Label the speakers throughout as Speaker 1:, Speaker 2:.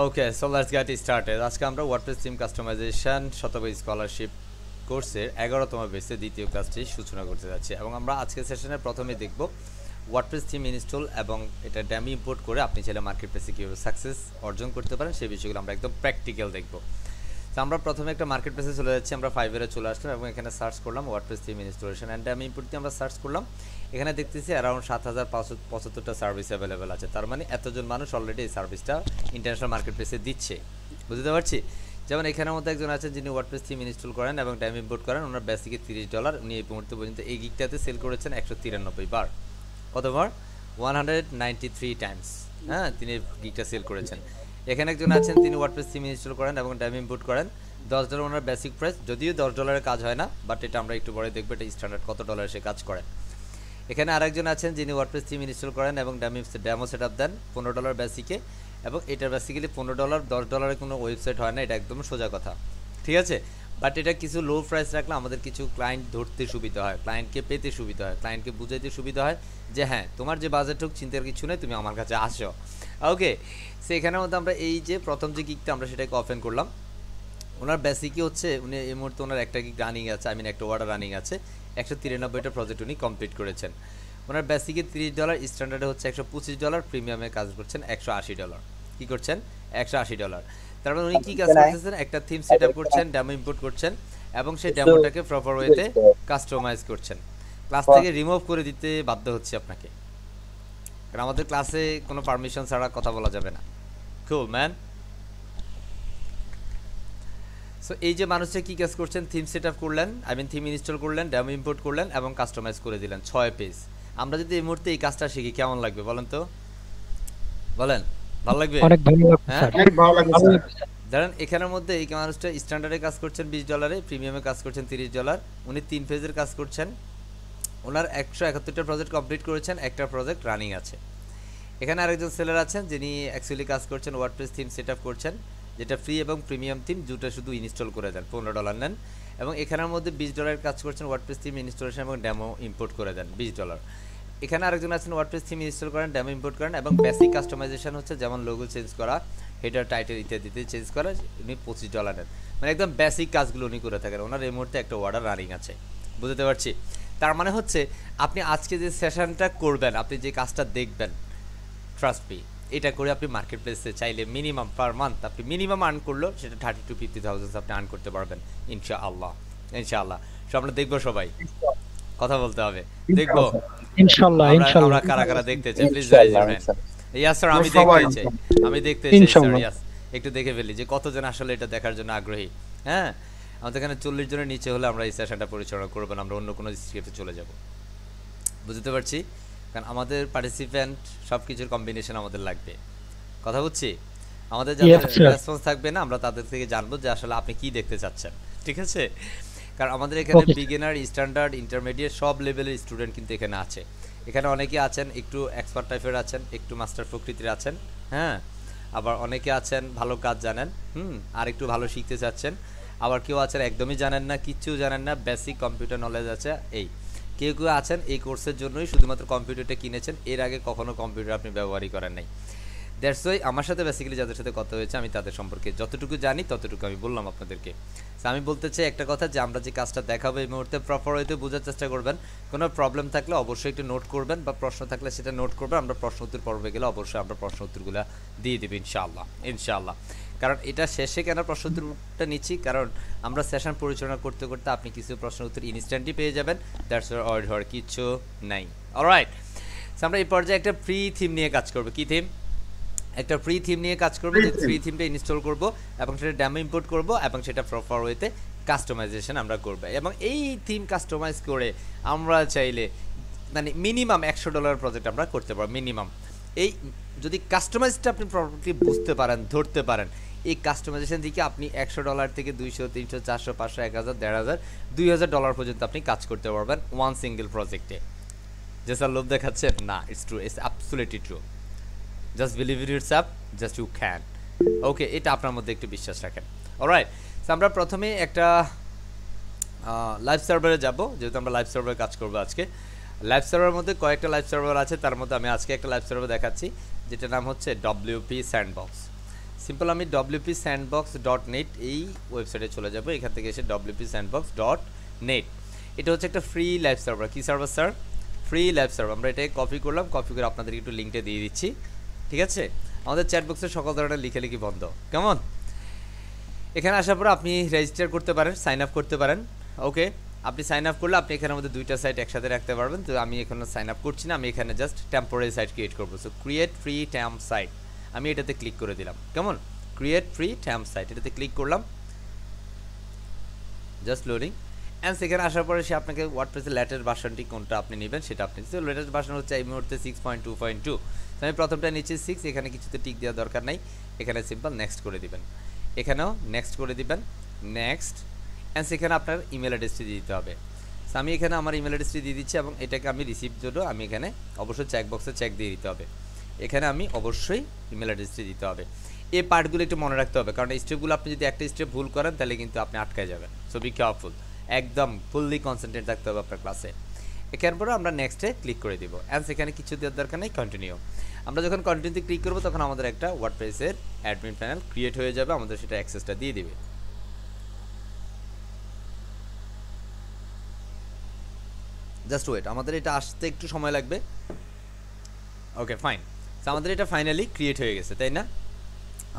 Speaker 1: Okay, so let's get started. আজকে আমরা WordPress theme customisation শতভাগ স্কলারশিপ কোর্সের 11তম বেসে দ্বিতীয় ক্লাসটি সূচনা করতে যাচ্ছি এবং আমরা আজকের সেশনের প্রথমে দেখব ওয়ার্ডপ্রেস থিম ইনস্টল এবং এটা ড্যামি ইম্পোর্ট করে আপনি চাইলে মার্কেট প্লেসে কীভাবে সাকসেস অর্জন করতে পারেন সেই বিষয়গুলো আমরা একদম প্র্যাকটিক্যাল দেখব। তো আমরা প্রথমে একটা মার্কেট প্লেসে চলে যাচ্ছি, আমরা ফাইবারে চলে আসলাম এবং এখানে সার্চ করলাম WordPress theme installation and dummy import দিয়ে আমরা সার্চ করলাম। এখানে দেখতেছি অ্যারাউন্ড 7575টা সার্ভিস অ্যাভেলেবেল আছে, তার মানে এতজন মানুষ অলরেডি এই সার্ভিসটা ইন্টারন্যাশনাল মার্কেট প্লেসে দিচ্ছে, বুঝতে পারছি। যেমন এখানের মধ্যে একজন আছেন যিনি ওয়ার্ডপ্রেস থিম ইনস্টল করেন এবং ড্যামি ইম্পোর্ট করেন, ওনার বেসিকে $30, উনি এই মুহূর্তে পর্যন্ত এই গিগটাতে সেল করেছেন 193 বার। কতবার? 193 টাইমস। হ্যাঁ, তিনি গিগটা সেল করেছেন। এখানে একজন আছেন তিনি ওয়ার্ডপ্রেস থিম ইনস্টল করেন এবং ড্যামি ইম্পোর্ট করেন, $10 ওনার বেসিক প্রাইস, যদিও $10 কাজ হয় না, বাট এটা আমরা একটু পরে দেখবো এটা স্ট্যান্ডার্ড কত ডলার সে কাজ করে। এখানে আরেকজন আছেন যিনি ওয়ার্ডপ্রেস থিম ইনস্টল করেন এবং ডেমো সেটআপ দেন $15 বেসিকে, এবং এটা বেসিক্যালি $15 $10 কোনো ওয়েবসাইট হয় না, এটা একদম সোজা কথা, ঠিক আছে। বাট এটা কিছু লো প্রাইস রাখলে আমাদের কিছু ক্লায়েন্ট ধরতে সুবিধা হয়, ক্লায়েন্টকে পেতে সুবিধা হয়, ক্লায়েন্টকে বুঝাইতে সুবিধা হয় যে হ্যাঁ তোমার যে বাজেট হোক চিন্তার কিছু নেই, তুমি আমার কাছে আসো। ওকে, সো এখানের মধ্যে আমরা এই যে প্রথম যে গিগটা আমরা সেটাকে ওপেন করলাম। ওনার বেসিকই হচ্ছে উনি এই মুহূর্তে ওনার একটা গিগ রানিং আছে, একটা অর্ডার রানিং আছে, 193টা প্রজেক্ট উনি কমপ্লিট করেছেন। ওনার বেসিকে $30, স্ট্যান্ডার্ডে হচ্ছে $125, প্রিমিয়ামে কাজ করছেন $180। কি করছেন? $180। তার মানে উনি কি কাজ করতেছেন? একটা থিম সেট আপ করছেন, ডেমো ইম্পোর্ট করছেন এবং সেই ডেমোটাকে প্রপার ওয়েতে কাস্টমাইজ করছেন। ক্লাস থেকে রিমুভ করে দিতে বাধ্য হচ্ছে আপনাকে, কারণ আমাদের ক্লাসে কোনো পারমিশন ছাড়া কথা বলা যাবে না। কুল ম্যান। সো এই যে মানুষটা কি কাজ করছেন? থিম সেট আপ করলেন, থিম ইনস্টল করলেন, ডেমো ইম্পোর্ট করলেন এবং কাস্টমাইজ করে দিলেন 6 পেজ। আমরা যদি এই মুহূর্তে এই কাজটা শিখি কেমন লাগবে বলেন তো? বলেন, ভালো লাগবে?
Speaker 2: অনেক ভালো লাগবে স্যার, অনেক ভালো লাগবে স্যার।
Speaker 1: ধরেন এখানের মধ্যে এই মানুষটা স্ট্যান্ডার্ডে কাজ করছেন $20, প্রিমিয়ামে কাজ করছেন $30, উনি 3 পেজের কাজ করছেন, ওনার 171টা প্রজেক্ট কমপ্লিট করেছেন, একটা প্রজেক্ট রানিং আছে। এখানে আরেকজন সেলার আছেন যিনি অ্যাকচুয়ালি কাজ করছেন ওয়ার্ডপ্রেস থিম সেট আপ করছেন, যেটা ফ্রি এবং প্রিমিয়াম থিম দুটো শুধু ইনস্টল করে দেন, $15 নেন, এবং এখানের মধ্যে $20 কাজ করছেন ওয়ার্ডপ্রেস থিম ইনস্টলেশন এবং ডেমো ইম্পোর্ট করে দেন $20। এখানে আরেকজন আছেন ওয়ার্ডপ্রেস থিম ইনস্টল করেন, ডেমো ইম্পোর্ট করেন এবং বেসিক কাস্টমাইজেশন হচ্ছে যেমন লোগো চেঞ্জ করা, হেডার টাইটেল ইত্যাদিতে চেঞ্জ করা, উনি $25 নেন। মানে একদম বেসিক কাজগুলো উনি করে থাকেন। ওনার এই মুহূর্তে একটা অর্ডার রানিং আছে, বুঝতে পারছি। তার মানে হচ্ছে আপনি আজকে যে সেশনটা করবেন, আপনি যে কাজটা দেখবেন, ট্রাস্ট মি, এটা করে আপনি মার্কেট প্লেসে চাইলে মিনিমাম পার মান্থ আপনি মিনিমাম আর্ন করলেও সেটা 30 to 50,000 আপনি আর্ন করতে পারবেন ইনশাআল্লাহ। ইনশাআল্লাহ সো আমরা দেখবো, সবাই কথা বলতে হবে, দেখবো
Speaker 2: ইনশাআল্লাহ। ইনশাআল্লাহ
Speaker 1: আমরা কারা কারা দেখতে চাই please rise your hand. Yes sir, আমি দেখতে চাই, আমি দেখতে চাই স্যার। ইয়াস, একটু দেখে ফেলি যে কতজন আসলে এটা দেখার জন্য আগ্রহী। হ্যাঁ, আমাদের এখানে 40 জনের নিচে হলে আমরা এই সেশনটা পরিচালনা করব না, আমরা অন্য কোনো স্ক্রিপ্টে চলে যাব, বুঝতে পারছি। কারণ আমাদের পার্টিসিপেন্ট সব কিছুর কম্বিনেশন আমাদের লাগবে, কথা বুঝছি। আমাদের যাদের রেসপন্স থাকবে না, আমরা তাদের থেকে জানবো যে আসলে আপনি কি দেখতে চাচ্ছেন, ঠিক আছে। কারণ আমাদের এখানে বিগিনার, স্ট্যান্ডার্ড, ইন্টারমিডিয়েট সব লেভেলের স্টুডেন্ট কিন্তু এখানে আছে। এখানে অনেকে আছেন একটু এক্সপার্ট টাইপের আছেন, একটু মাস্টার প্রকৃতির আছেন, হ্যাঁ, আবার অনেকে আছেন ভালো কাজ জানেন, আর একটু ভালো শিখতে চাচ্ছেন, আবার কেউ আছেন একদমই জানেন না, কিচ্ছু জানেন না, বেসিক কম্পিউটার নলেজ আছে। এই কেউ কেউ আছেন এই কোর্সের জন্যই শুধুমাত্র কম্পিউটারটা কিনেছেন, এর আগে কখনো কম্পিউটার আপনি ব্যবহারই করেন নাই। দ্যাটস ওয়াই আমার সাথে বেসিক্যালি যাদের সাথে কথা হয়েছে আমি তাদের সম্পর্কে যতটুকু জানি ততটুকু আমি বললাম আপনাদেরকে। আমি বলতে চাই একটা কথা, যে আমরা যে কাজটা দেখাবো এই মুহূর্তে প্রপার ওয়েতে বোঝার চেষ্টা করবেন। কোনো প্রবলেম থাকলে অবশ্যই একটু নোট করবেন, বা প্রশ্ন থাকলে সেটা নোট করবেন। আমরা প্রশ্ন উত্তর পর্বে গেলে অবশ্যই আমরা প্রশ্ন উত্তরগুলো দিয়ে দেবো ইনশাআল্লাহ, ইনশাআল্লাহ। কারণ এটা শেষে কেন প্রশ্ন উত্তরটা নিচ্ছি, কারণ আমরা সেশন পরিচালনা করতে করতে আপনি কিছু প্রশ্ন উত্তর ইনস্ট্যান্টলি পেয়ে যাবেন, দ্যাটস ওয়াই হওয়ার কিছু নাই। অলরাইট, আমরা এই পর্যায়ে একটা ফ্রি থিম নিয়ে কাজ করবো। কি থিম? একটা ফ্রি থিম নিয়ে কাজ করবো, যে ফ্রি থিমটা ইনস্টল করব এবং সেটা ডেমো ইম্পোর্ট করব এবং সেটা প্রপার ওয়েতে কাস্টমাইজেশন আমরা করব। এবং এই থিম কাস্টমাইজ করে আমরা চাইলে মানে মিনিমাম $100 প্রজেক্ট আমরা করতে পারবো মিনিমাম। এই যদি কাস্টমাইজটা আপনি প্রপারলি বুঝতে পারেন, ধরতে পারেন, এই কাস্টমাইজেশন থেকে আপনি $100 থেকে $200, $300, $400, $500, $1000, $1500, $2000 পর্যন্ত আপনি কাজ করতে পারবেন ওয়ান সিঙ্গেল প্রজেক্টে। যে স্যার লোভ দেখাচ্ছে না, it's true, it's absolutely true. Just believe it itself, just you can. Okay, এটা আপনার মধ্যে একটু বিশ্বাস রাখেন। অলরাইট, সো আমরা প্রথমে একটা লাইভ সার্ভারে যাব, যেহেতু আমরা লাইভ সার্ভারে কাজ করবো আজকে। লাইভ সার্ভারের মধ্যে কয়েকটা লাইভ সার্ভার আছে, তার মধ্যে আমি আজকে একটা লাইভ সার্ভার দেখাচ্ছি যেটার নাম হচ্ছে WP স্যান্ডবক্স। সিম্পল আমি wpsandbox.net এই ওয়েবসাইটে চলে যাব, এখান থেকে এসে wpsandbox.net, এটা হচ্ছে একটা ফ্রি লাইভ সার্ভার। কি server sir? Free live server. আমরা এটাকে কপি করলাম, কপি করে আপনাদেরকে একটু লিঙ্কটা দিয়ে দিচ্ছি, ঠিক আছে? আমাদের চ্যাট বক্সে সকল ধরনের লেখালেখি বন্ধ, কেমন? এখানে আসার পর আপনি রেজিস্টার করতে পারেন, সাইন আপ করতে পারেন। ওকে, আপনি সাইন আপ করলে আপনি এখানের মধ্যে দুইটা সাইট একসাথে রাখতে পারবেন। তো আমি এখানে সাইন আপ করছি না, আমি এখানে জাস্ট টেম্পোরারি সাইট ক্রিয়েট করবো। সো ক্রিয়েট ফ্রি ট্যাম সাইট, আমি এটাতে ক্লিক করে দিলাম, কেমন? ক্রিয়েট ফ্রি ট্যাম সাইট, এটাতে ক্লিক করলাম, জাস্ট লোডিং। অ্যান্ড সেখানে আসার পরে সে আপনাকে ওয়ার্ডপ্রেসের লেটেস্ট ভার্সনটি কোনটা আপনি নেবেন সেটা আপনি দিচ্ছেন। লেটেস্ট ভার্সন হচ্ছে এই মুহূর্তে 6.2.2। তো আমি প্রথমটা নিচ্ছি 6, এখানে কিছুতে টিক দেওয়ার দরকার নাই, এখানে সিম্পল নেক্সট করে দিবেন, এখানেও নেক্সট করে দিবেন, নেক্সট। অ্যান্ড সেখানে আপনার ইমেল অ্যাড্রেসটি দিতে হবে। সো আমি এখানে আমার ইমেল অ্যাড্রেসটি দিয়ে দিচ্ছি এবং এটাকে আমি রিসিভ জন্য আমি এখানে অবশ্যই চেক বক্সে চেক দিয়ে দিতে হবে, এখানে আমি অবশ্যই ইমেল অ্যাড্রেসটি দিতে হবে। এই পার্টগুলো একটু মনে রাখতে হবে, কারণ এই স্টেপগুলো আপনি যদি একটা স্টেপ ভুল করেন তাহলে কিন্তু আপনি আটকায় যাবেন। সো বি কেয়ারফুল, একদম ফুললি কনসেন্ট্রেট থাকতে হবে আপনার ক্লাসে। এখান পরে আমরা নেক্সটে ক্লিক করে দিব, অ্যান্ড সেখানে কিছু দেওয়ার দরকার নেই, কন্টিনিউ। আমরা যখন কন্টিনিউতে ক্লিক করবো তখন আমাদের একটা ওয়ার্ডপ্রেসের অ্যাডমিন প্যানেল ক্রিয়েট হয়ে যাবে, আমাদের সেটা অ্যাক্সেসটা দিয়ে দিবে। জাস্ট ওয়েট, আমাদের এটা আসতে একটু সময় লাগবে। ওকে ফাইন, তো আমাদের এটা ফাইনালি ক্রিয়েট হয়ে গেছে, তাই না?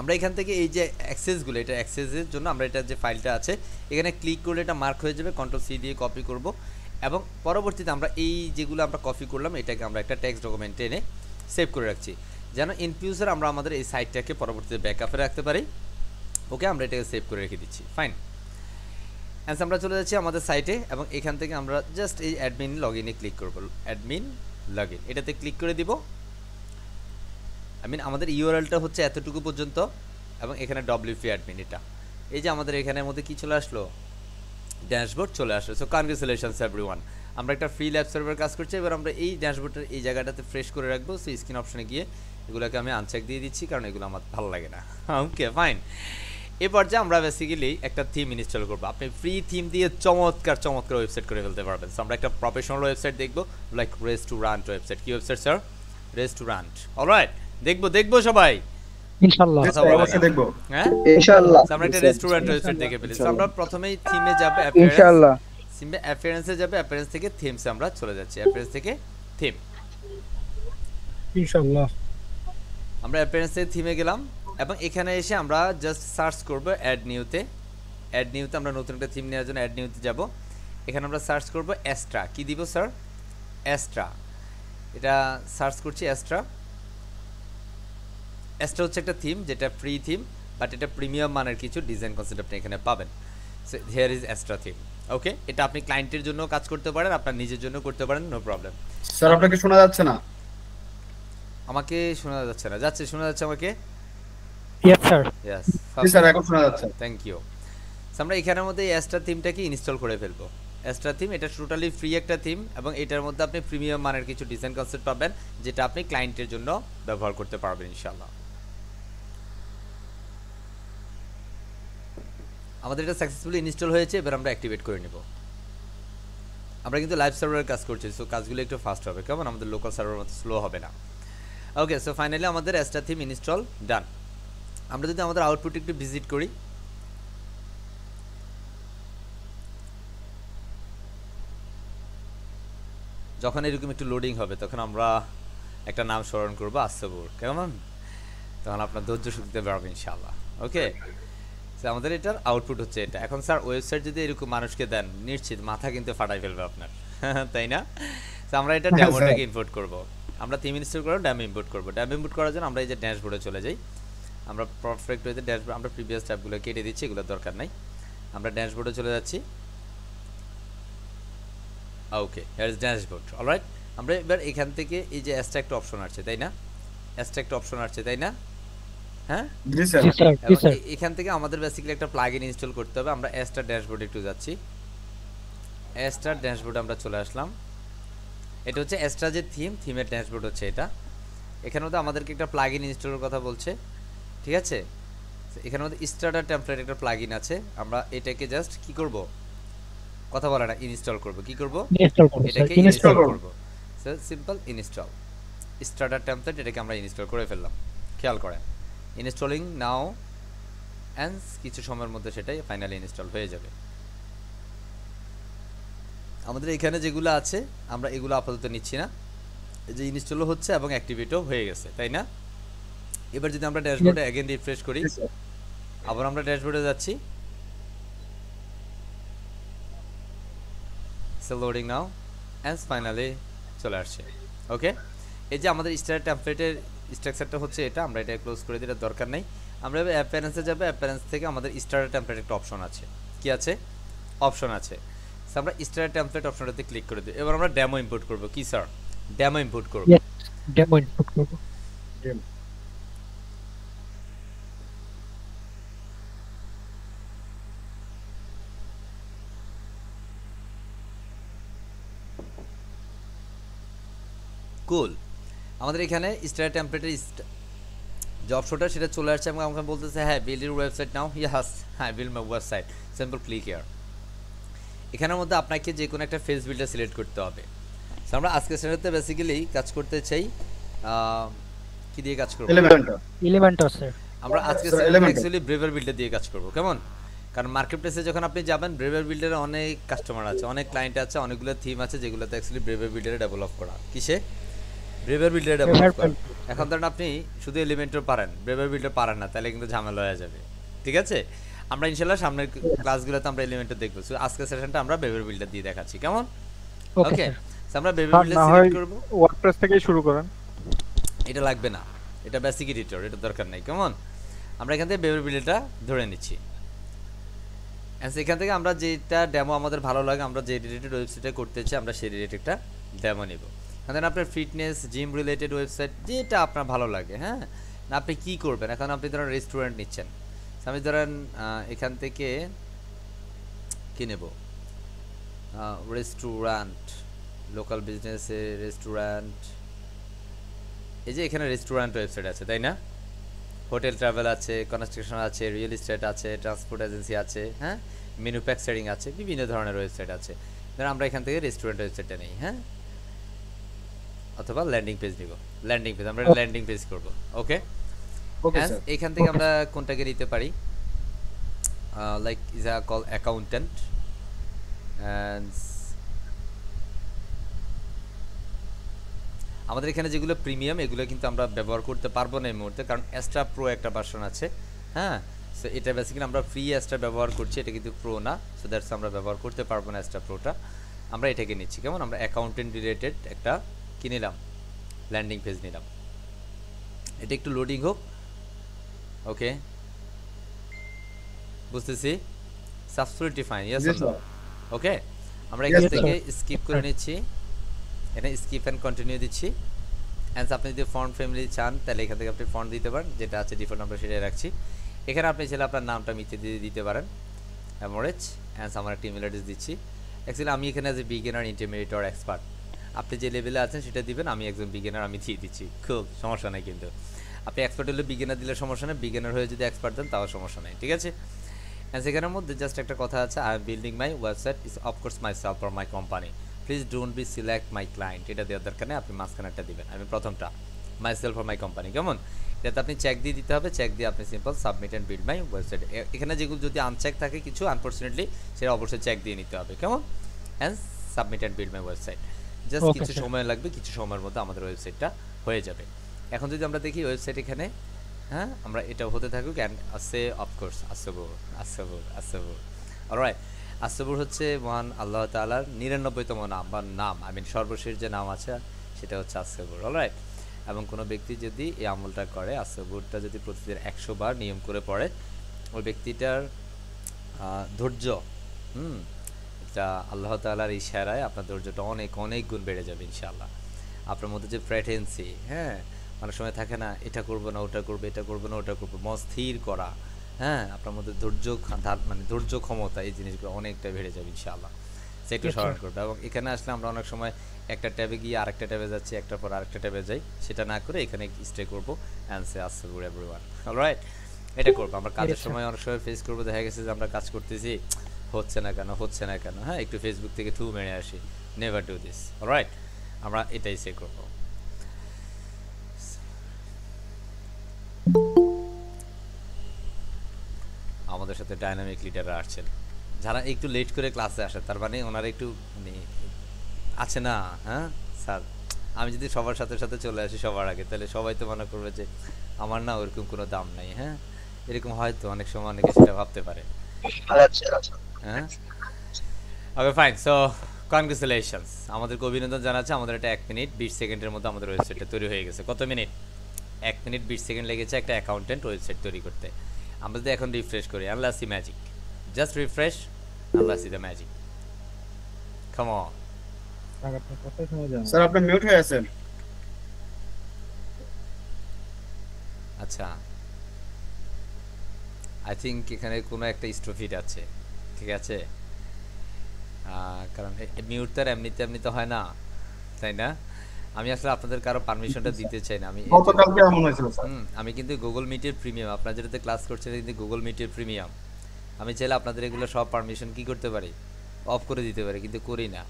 Speaker 1: আমরা এখান থেকে এই যে অ্যাক্সেসগুলো, এটা অ্যাক্সেসের জন্য আমরা এটা যে ফাইলটা আছে এখানে ক্লিক করলে এটা মার্ক হয়ে যাবে, Ctrl+C দিয়ে কপি করব এবং পরবর্তীতে আমরা এই যেগুলো আমরা কপি করলাম এটাকে আমরা একটা টেক্সট ডকুমেন্টে এনে সেভ করে রাখছি, যেন ইন ফিউচার আমরা আমাদের এই সাইটটাকে পরবর্তীতে ব্যাকআপে রাখতে পারি। ওকে, আমরা এটাকে সেভ করে রেখে দিচ্ছি, ফাইন। অ্যান্ড আমরা চলে যাচ্ছি আমাদের সাইটে এবং এখান থেকে আমরা জাস্ট এই অ্যাডমিন লগইনে ক্লিক করব, অ্যাডমিন লগইন, এটাতে ক্লিক করে দিব। আমাদের ইউআরএলটা হচ্ছে এতটুকু পর্যন্ত এবং এখানে WP অ্যাডমিন, এটা এই যে আমাদের এখানের মধ্যে কি চলে আসলো, ড্যাশবোর্ড চলে আসলো। সো কনগ্রেচুলেশনস এভরিওয়ান, আমরা একটা ফ্রি ল্যাব সার্ভার কাজ করছি। এবার আমরা এই ড্যাশবোর্ডের এই জায়গাটাতে ফ্রেশ করে রাখবো। সো স্ক্রিন অপশনে গিয়ে এগুলোকে আমি আনচেক দিয়ে দিচ্ছি, কারণ এগুলো আমার ভালো লাগে না। ওকে ফাইন, এরপর যে আমরা বেসিক্যালি একটা থিম ইনস্টল করবো। আপনি ফ্রি থিম দিয়ে চমৎকার চমৎকার ওয়েবসাইট করে ফেলতে পারবেন। সো আমরা একটা প্রফেশনাল ওয়েবসাইট দেখবো, লাইক রেস্টুরেন্ট ওয়েবসাইট। কি ওয়েবসাইট স্যার? রেস্টুরেন্ট। অলরাইট, দেখবো সবাই
Speaker 2: ইনশাআল্লাহ,
Speaker 3: অবশ্যই দেখবো।
Speaker 1: হ্যাঁ
Speaker 4: ইনশাআল্লাহ,
Speaker 1: আমরা একটা রেস্টুরেন্ট ওয়েবসাইট দেখে ফেলি। সো আমরা প্রথমেই থিমে যাব,
Speaker 4: ইনশাআল্লাহ,
Speaker 1: সিম্পল অ্যাপিয়ারেন্সে যাবে, অ্যাপিয়ারেন্স থেকে থিমসে আমরা চলে যাচ্ছি, অ্যাপিয়ারেন্স থেকে থিম।
Speaker 2: ইনশাআল্লাহ
Speaker 1: আমরা অ্যাপিয়ারেন্স থেকে থিমে গেলাম এবং এখানে এসে আমরা জাস্ট সার্চ করব অ্যাড নিউতে। অ্যাড নিউতে আমরা নতুন একটা থিম নেওয়ার জন্য অ্যাড নিউতে যাব। এখানে আমরা সার্চ করব অ্যাস্ট্রা। কি দিব স্যার? অ্যাস্ট্রা। এটা সার্চ করছি অ্যাস্ট্রা। অ্যাস্ট্রা হচ্ছে একটা থিম যেটা ফ্রি থিম, বাট এটা প্রিমিয়াম মানের কিছু ডিজাইন কনসেপ্ট আপনি এখানে পাবেন। So here is Astra theme. Okay, এটা আপনি ক্লায়েন্টের জন্য কাজ করতে পারেন, আপনার নিজের জন্য করতে পারেন, নো প্রবলেম।
Speaker 3: স্যার আপনাকে শোনা যাচ্ছে না?
Speaker 1: আমাকে শোনা যাচ্ছে না? যাচ্ছে, শোনা যাচ্ছে আমাকে?
Speaker 2: Yes sir.
Speaker 1: Yes
Speaker 3: ji sir, এখন শোনা যাচ্ছে।
Speaker 1: Thank you. আমরা এখানের মধ্যে অ্যাস্ট্রা থিমটাকে ইনস্টল করে ফেলবো। অ্যাস্ট্রা থিম এটা টোটালি ফ্রি একটা থিম এবং এটার মধ্যে আপনি প্রিমিয়াম মানের কিছু ডিজাইন কনসেপ্ট পাবেন যেটা আপনি ক্লায়েন্টের জন্য ব্যবহার করতে পারবেন ইনশাআল্লাহ। আমাদের এটা সাকসেসফুলি ইনস্টল হয়েছে, এবার আমরা অ্যাক্টিভেট করে নেব। আমরা কিন্তু লাইভ সার্ভারের কাজ করছি, সো কাজগুলো একটু ফাস্ট হবে, কেমন? আমাদের লোকাল সার্ভারের মতো স্লো হবে না। ওকে, সো ফাইনালি আমাদের অ্যাস্ট্রা থিম ইনস্টল ডান। আমরা যদি আমাদের আউটপুট একটু ভিজিট করি, যখন এরকম একটু লোডিং হবে তখন আমরা একটা নাম স্মরণ করবো, আসবুর, কেমন? তখন আপনার ধৈর্য শক্তিতে বাড়বে ইনশাআল্লাহ। ওকে, আমাদের এটার আউটপুট হচ্ছে এটা। এখন স্যার ওয়েবসাইট যদি এরকম মানুষকে দেন, নিশ্চিত মাথা কিন্তু ফাটাই ফেলবে আপনার, তাই না? তো আমরা এটা ডেমোটাকে ইম্পোর্ট করব। আমরা থিম ইনস্টল করে ডেমো ইম্পোর্ট করব। ডেমো ইম্পোর্ট করার জন্য আমরা এই যে ড্যাশবোর্ডে চলে যাই। আমরা পারফেক্ট ওয়েতে ড্যাশবোর্ড, আমরা প্রিভিয়াস ট্যাবগুলো কেটে দিচ্ছি, এগুলো দরকার নাই। আমরা ড্যাশবোর্ডে চলে যাচ্ছি। ওকে, হিয়ার ইজ ড্যাশবোর্ড। অলরাইট, আমরা এবার এখান থেকে এই যে অ্যাস্ট্রাক্ট অপশন আছে, তাই না? অ্যাস্ট্রাক্ট অপশন আছে, তাই না? হ্যাঁ
Speaker 3: জি স্যার।
Speaker 1: এখান থেকে আমাদের বেসিক্যালি একটা প্লাগইন ইনস্টল করতে হবে। আমরা অ্যাস্ট্রা ড্যাশবোর্ডে একটু যাচ্ছি। অ্যাস্ট্রা ড্যাশবোর্ডে আমরা চলে আসলাম। এটা হচ্ছে অ্যাস্ট্রা যে থিমের ড্যাশবোর্ড হচ্ছে এটা। এখানে মধ্যে আমাদেরকে একটা প্লাগইন ইনস্টলের কথা বলছে, ঠিক আছে? এখানে মধ্যে স্টার্টার টেমপ্লেট একটা প্লাগইন আছে। আমরা এটাকে জাস্ট কি করব, কথা বলে না, ইনস্টল করব। কি করব? এটাকে ইনস্টল করব। So simple install starter template, এটাকে আমরা ইনস্টল করে ফেললাম। খেয়াল করেন ইনস্টলিং নাও অ্যান্ড কিছু সময়ের মধ্যে সেটাই ফাইনালি ইনস্টল হয়ে যাবে। আমাদের এখানে যেগুলো আছে আমরা এগুলো আপাতত নিচ্ছি না, এই যে ইনস্টলও হচ্ছে এবং অ্যাক্টিভেটও হয়ে গেছে, তাই না? এবার যদি আমরা ড্যাশবোর্ডে অ্যাগেন রিফ্রেশ করি, আবার আমরা ড্যাশবোর্ডে যাচ্ছি, লোডিং নাও অ্যান্ড ফাইনালি চলে আসছে। ওকে, এই যে আমাদের স্টার টেমপ্লেটের স্ট্রাকচারটা হচ্ছে এটা, আমরা এটা ক্লোজ করে দিলে দরকার নেই। আমরা অ্যাপিয়ারেন্সে যাবো, অ্যাপিয়ারেন্স থেকে আমাদের স্টার টেমপ্লেট একটা অপশন আছে, কি আছে? অপশন আছে। আমরা স্টার টেমপ্লেট অপশনটাতে ক্লিক করে দিই। এবার আমরা ডেমো ইম্পোর্ট করব। কি স্যার? ডেমো ইম্পোর্ট করব।
Speaker 2: ডেমো ইনপুট করব।
Speaker 1: কুল, আমাদের এখানে স্টার টেমপ্লেটের যে অপশনটা সেটা চলে আসছে এবং আমাকে বলতেছে হ্যাঁ বিল্ড ইউর ওয়েবসাইট নাও। ইয়াস, হ্যাঁ build my website, simple click here. এখানের মধ্যে আপনাকে যে কোনো একটা ফেস বিল্ডার সিলেক্ট করতে হবে। সো আমরা আজকে সেটাতে বেসিক্যালি কাজ করতে চাই কি দিয়ে কাজ করব?
Speaker 2: Elementor sir.
Speaker 1: আমরা আজকে সেটাতে অ্যাকচুয়ালি ব্রেভার বিল্ডার দিয়ে কাজ করব। কেমন? কারণ মার্কেট প্লেসে যখন আপনি যাবেন ব্রেভার বিল্ডারে অনেক কাস্টমার আছে, অনেক ক্লায়েন্ট আছে, অনেকগুলো থিম আছে যেগুলোতে অ্যাকচুয়ালি ব্রেভার বিল্ডারে ডেভেলপ করা। কিসে? ব্রেভার বিল্ডারে ডেভেলপ করা। এখন ধরেন আপনি শুধু এলিমেন্টর পারেন, ব্রেভার বিল্ডার পারেন না, তাহলে কিন্তু ঝামেলা হয়ে যাবে। ঠিক আছে, আমরা ইনশাআল্লাহ সামনের ক্লাসগুলোতে আমরা এলিমেন্টর দেখব। সো আজকে সেশনটা আমরা ব্রেভার বিল্ডার দিয়ে দেখাচ্ছি। কেমন? ওকে, সো আমরা ব্রেভার বিল্ডার সিলেক্ট করব।
Speaker 4: ওয়ার্ডপ্রেস থেকেই শুরু করেন।
Speaker 1: এটা লাগবে না, এটা বেসিক এডিটর, এটা দরকার নাই। কেমন? আমরা এখান থেকে ব্রেভার বিল্ডারটা ধরে নিচ্ছি। এখান থেকে আমরা যেটা ডেমো আমাদের ভালো লাগে, আমরা যে রিলেটেড ওয়েবসাইটে করতে চাই আমরা সেই রিলেটেডটা ডেমো নিব। এখন আপনার ফিটনেস, জিম রিলেটেড ওয়েবসাইট যেটা আপনার ভালো লাগে, হ্যাঁ, না আপনি কি করবেন? এখন আপনি ধরেন রেস্টুরেন্ট নিচ্ছেন, আমি ধরেন এখান থেকে কি নেব? রেস্টুরেন্ট, লোকাল বিজনেসে রেস্টুরেন্ট, এই যে এখানে রেস্টুরেন্ট ওয়েবসাইট আছে, তাই না? হোটেল ট্রাভেল আছে, কনস্ট্রাকশন আছে, রিয়েল এস্টেট আছে, ট্রান্সপোর্ট এজেন্সি আছে, হ্যাঁ, ম্যানুফ্যাকচারিং আছে, বিভিন্ন ধরনের ওয়েবসাইট আছে। ধরুন আমরা এখান থেকে রেস্টুরেন্ট ওয়েবসাইটটা নেই, হ্যাঁ, অথবা ল্যান্ডিং পেজ নিব। ল্যান্ডিং পেজ, আমরা ল্যান্ডিং পেজ করব। ওকে, এখান থেকে আমরা কোনটাকে নিতে পারি? Like is a call accountant and আমাদের এখানে যেগুলো প্রিমিয়াম এগুলো কিন্তু আমরা ব্যবহার করতে পারবো না এই মুহূর্তে, কারণ এক্সট্রা প্রো একটা ভার্সন আছে, হ্যাঁ। সো এটা বেসিক্যালি আমরা ফ্রি এক্সট্রা ব্যবহার করছি, এটা কিন্তু প্রো না। সো দ্যাটস আমরা ব্যবহার করতে পারবো না এক্সট্রা প্রোটা, আমরা এটাকে নিচ্ছি। কেমন? আমরা অ্যাকাউন্টেন্ট রিলেটেড একটা কি নিলাম? ল্যান্ডিং পেজ নিলাম। এটা একটু লোডিং হোক। ওকে, বুঝতেছি। সাবস্ক্রিপ্টিভ ফাইন, ইয়েস স্যার। ওকে, আমরা এখান থেকে স্কিপ করে নিচ্ছি, এটা স্কিপ এন্ড কন্টিনিউ দিচ্ছি। এন্ড আপনি যদি ফন্ট ফ্যামিলি চান তাহলে এখান থেকে আপনি ফন্ট দিতে পারেন, যেটা আছে ডিফল্ট আমরা সেটাই রাখছি। এখানে আপনি চাইলে আপনার নামটা মিথ্যে দিয়ে দিতে পারেন, এমোরেজ। এন্ড আমার একটা ইমেল অ্যাড্রেস দিচ্ছি। অ্যাকচুয়ালি আমি এখানে as a beginner, intermediate or expert, আপনি যে লেভেলে আছেন সেটা দিবেন। আমি একজন বিগিনার, আমি দিয়ে দিচ্ছি, খুব সমস্যা নেই। কিন্তু আপনি এক্সপার্ট হলে বিগিনার দিলে সমস্যা নেই, বিগিনার হয়ে যদি এক্সপার্ট দেন তাও সমস্যা নেই, ঠিক আছে? এন্ড সেখানের মধ্যে জাস্ট একটা কথা আছে, I am building my website is of course my self or my company, please don't be select my client. এটা দেওয়ার দরকার নেই, আপনি মাঝখানেরটা দিবেন। আমি প্রথমটা my self or my company, কেমন? এটাতে আপনি চেক দিয়ে দিতে হবে, চেক দিয়ে আপনি simple submit and build my website. এখানে যেগুলো যদি আনচেক থাকে কিছু, আনফর্চুনেটলি সেটা অবশ্যই চেক দিয়ে নিতে হবে, কেমন? And submit and build my website. Just কিছু সময় লাগবে, কিছু সময়ের মধ্যে আমাদের ওয়েবসাইটটা হয়ে যাবে। এখন যদি আমরা দেখি ওয়েবসাইট এখানে, হ্যাঁ, আমরা এটা হতে থাকুক। অ্যান্ড আছে অফকোর্স আসবুর, আসবুর, আসবুর। অলরাইট, আসবুর হচ্ছে মহান আল্লাহ তাআলার 99তম নাম বা নাম, আই মিন সর্বশেষ যে নাম আছে সেটা হচ্ছে আসবুর। অলরাইট, এবং কোনো ব্যক্তি যদি এই আমলটা করে, আসবুরটা যদি প্রতিদিন 100 বার নিয়ম করে পড়ে, ওই ব্যক্তিটার ধৈর্য, এটা আল্লাহ তাআলার ইশারায় আপনার ধৈর্যটা অনেক অনেক গুণ বেড়ে যাবে ইনশাআল্লাহ। আপনার মধ্যে যে প্রেটেন্সি, হ্যাঁ, অনেক সময় থাকে না, এটা করবো না ওটা করবো, এটা করবো না ওটা করবো, মন স্থির করা, হ্যাঁ, আপনার মধ্যে ধৈর্য, মানে ধৈর্য ক্ষমতা, এই জিনিসগুলো অনেকটা বেড়ে যাবে ইনশাআল্লাহ। সেটা স্মরণ করবে। এবং এখানে আসলে আমরা অনেক সময় একটা ট্যাবে গিয়ে আরেকটা ট্যাবে যাচ্ছি, একটার পর আরেকটা ট্যাবে যাই, সেটা না করে এখানে স্টে করবো। অ্যান্ড সে আসসালামু এভরিওয়ান। অলরাইট, এটা করবো। আমরা কাজের সময় অনেক সময় ফেস করবো, দেখা গেছে যে আমরা কাজ করতেছি, হচ্ছে না কেন, হচ্ছে না কেন, হ্যাঁ, একটু ফেসবুক থেকে থু মেরে আসি। Never do this. অলরাইট, আমরা এটাই সে করবো। আমাদের সাথে ডাইনামিক লিডাররা আসছেন, যারা একটু লেট করে ক্লাসে আসে, তার মানে ওনারা একটু মানে আছে না। হ্যাঁ স্যার, আমি যদি সবার সাথে সাথে চলে আসি সবার আগে, তাহলে সবাই তো মনে করবে যে আমার না ওরকম কোনো দাম নাই। হ্যাঁ, এরকম হয়তো অনেক সময় অনেকে সেটা ভাবতে পারে। হ্যাঁ, ওকে ফাইন। সো কনগ্রেচুলেশনস, আমাদেরকে অভিনন্দন জানাচ্ছে। আমাদের এটা 1 মিনিট 20 সেকেন্ডের মধ্যে আমাদের ওয়েবসাইটটা তৈরি হয়ে গেছে। কত মিনিট? 1 মিনিট 20 সেকেন্ড লেগেছে একটা অ্যাকাউন্টেন্ট ওয়েবসাইট তৈরি করতে। আমরা যদি এখন রিফ্রেশ করি, আল্লাহ সি ম্যাজিক, জাস্ট রিফ্রেশ, আল্লাহ see the magic, come on.
Speaker 3: Sir আপনি মিউট হয়ে আছেন।
Speaker 1: আচ্ছা, আই থিঙ্ক এখানে কোনো একটা স্টোফিট আছে, ঠিক আছে? কারণ মিউট তো আর এমনিতে হয় না, তাই না? আমি আসলে আপনাদের কারো পারমিশনটা দিতে চাই না।
Speaker 3: গতকালকে এমন হয়েছিল স্যার।
Speaker 1: আমি কিন্তু গুগল মিটের প্রিমিয়াম, আপনারা যেটাতে ক্লাস করছেন কিন্তু গুগল মিটের প্রিমিয়াম, আমি চাইলে আপনাদের এগুলো সব পারমিশন কি করতে পারি, অফ করে দিতে পারি, কিন্তু করি না,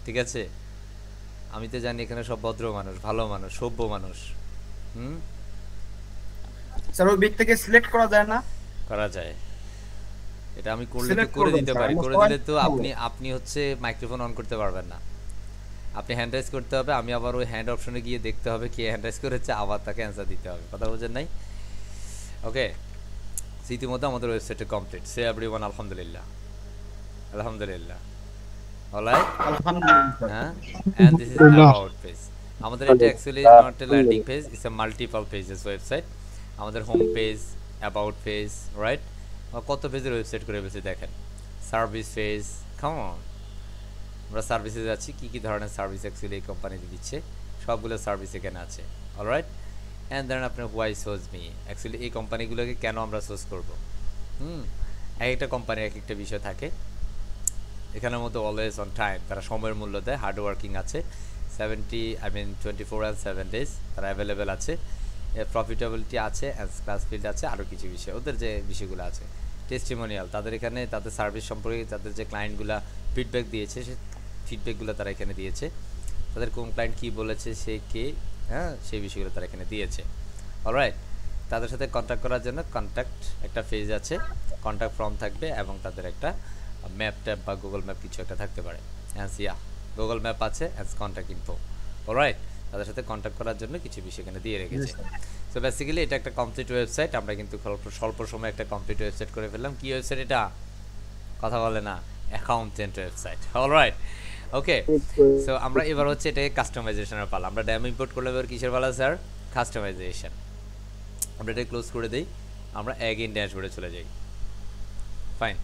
Speaker 1: ঠিক আছে? আমি তো জানি এখানে সব ভদ্র মানুষ, ভালো মানুষ, সভ্য মানুষ।
Speaker 3: স্যার ওই ব্যক্তি থেকে সিলেক্ট করা যায় না?
Speaker 1: করা যায়, এটা আমি করলে তো
Speaker 3: Select
Speaker 1: করে
Speaker 3: করবেন
Speaker 1: দিতে
Speaker 3: স্যার,
Speaker 1: পারি।
Speaker 3: আমরা
Speaker 1: করে
Speaker 3: সবাই
Speaker 1: দিলে তো
Speaker 3: করবো।
Speaker 1: আপনি হচ্ছে মাইক্রোফোন অন করতে পারবেন না, আপনি হ্যান্ড রাইজ করতে হবে, আমি আবার ওই হ্যান্ড অপশনে গিয়ে দেখতে হবে কে হ্যান্ড রাইজ করেছে, আবার তাকে অ্যান্সার দিতে হবে। কথা বুঝেন নাই? ওকে, ইতিমধ্যে আমাদের ওয়েবসাইটে কমপ্লিট। সে এভরিওয়ান আলহামদুলিল্লাহ, আলহামদুলিল্লাহ। অলরাইট,
Speaker 3: আলহামদুলিল্লাহ।
Speaker 1: হ্যাঁ, and this is about page. আমাদের এটা actually not a landing page, it's a multiple pages website. আমাদের home page, about page, right? কত পেজের ওয়েবসাইট করে ফেলছি দেখেন। সার্ভিস পেজ, কাম অন, আমরা সার্ভিসে যাচ্ছি, কী কী ধরনের সার্ভিস অ্যাকচুয়ালি এই কোম্পানিতে দিচ্ছে সবগুলো সার্ভিস এখানে আছে। অলরাইট, অ্যান্ড দেন আপনার হোয়াই সোজ মি, অ্যাকচুয়ালি এই কোম্পানিগুলোকে কেন আমরা সোজ করব। এক একটা কোম্পানির এক একটা বিষয় থাকে। এখানের মধ্যে অলওয়েজ অন টাইম, তারা সময়ের মূল্য দেয়, হার্ড ওয়ার্কিং আছে, 24/7 ডেজ তারা অ্যাভেলেবেল আছে, প্রফিটেবিলিটি আছে, ক্লাস ফিল্ড আছে, আরও কিছু বিষয় ওদের যে বিষয়গুলো আছে। টেস্টিমোনিয়াল, তাদের এখানে তাদের সার্ভিস সম্পর্কে তাদের যে ক্লায়েন্টগুলো ফিডব্যাক দিয়েছে, সে ফিডব্যাকগুলো তারা এখানে দিয়েছে, তাদের কোন ক্লায়েন্ট কী বলেছে, সে কে, হ্যাঁ, সেই বিষয়গুলো তারা এখানে দিয়েছে। অলরাইট, তাদের সাথে কন্ট্যাক্ট করার জন্য কন্ট্যাক্ট একটা পেজ আছে, কন্ট্যাক্ট ফর্ম থাকবে, এবং তাদের একটা ম্যাপ ট্যাপ বা গুগল ম্যাপ কিছু একটা থাকতে পারে। হ্যাঁ, গুগল ম্যাপ আছে, অ্যাজ কন্ট্যাক্ট ইনফো। অলরাইট, তাদের সাথে কন্ট্যাক্ট করার জন্য কিছু বিষয় এখানে দিয়ে রেখেছে। সো বেসিক্যালি এটা একটা কমপ্লিট ওয়েবসাইট। আমরা কিন্তু স্বল্প সময়ে একটা কমপ্লিট ওয়েবসাইট করে ফেললাম। কি ওয়েবসাইট এটা? কথা বলে না, অ্যাকাউন্টেন্ট ওয়েবসাইট। অলরাইট, ওকে। সো আমরা এবার হচ্ছে এটাকে কাস্টমাইজেশনের পালা। আমরা ড্যাম ইম্পোর্ট করলে এবার কিসের পালা স্যার? কাস্টমাইজেশন। আমরা এটা ক্লোজ করে দিই, আমরা অ্যাগেইন ড্যাশবোর্ডে চলে যাই। ফাইন,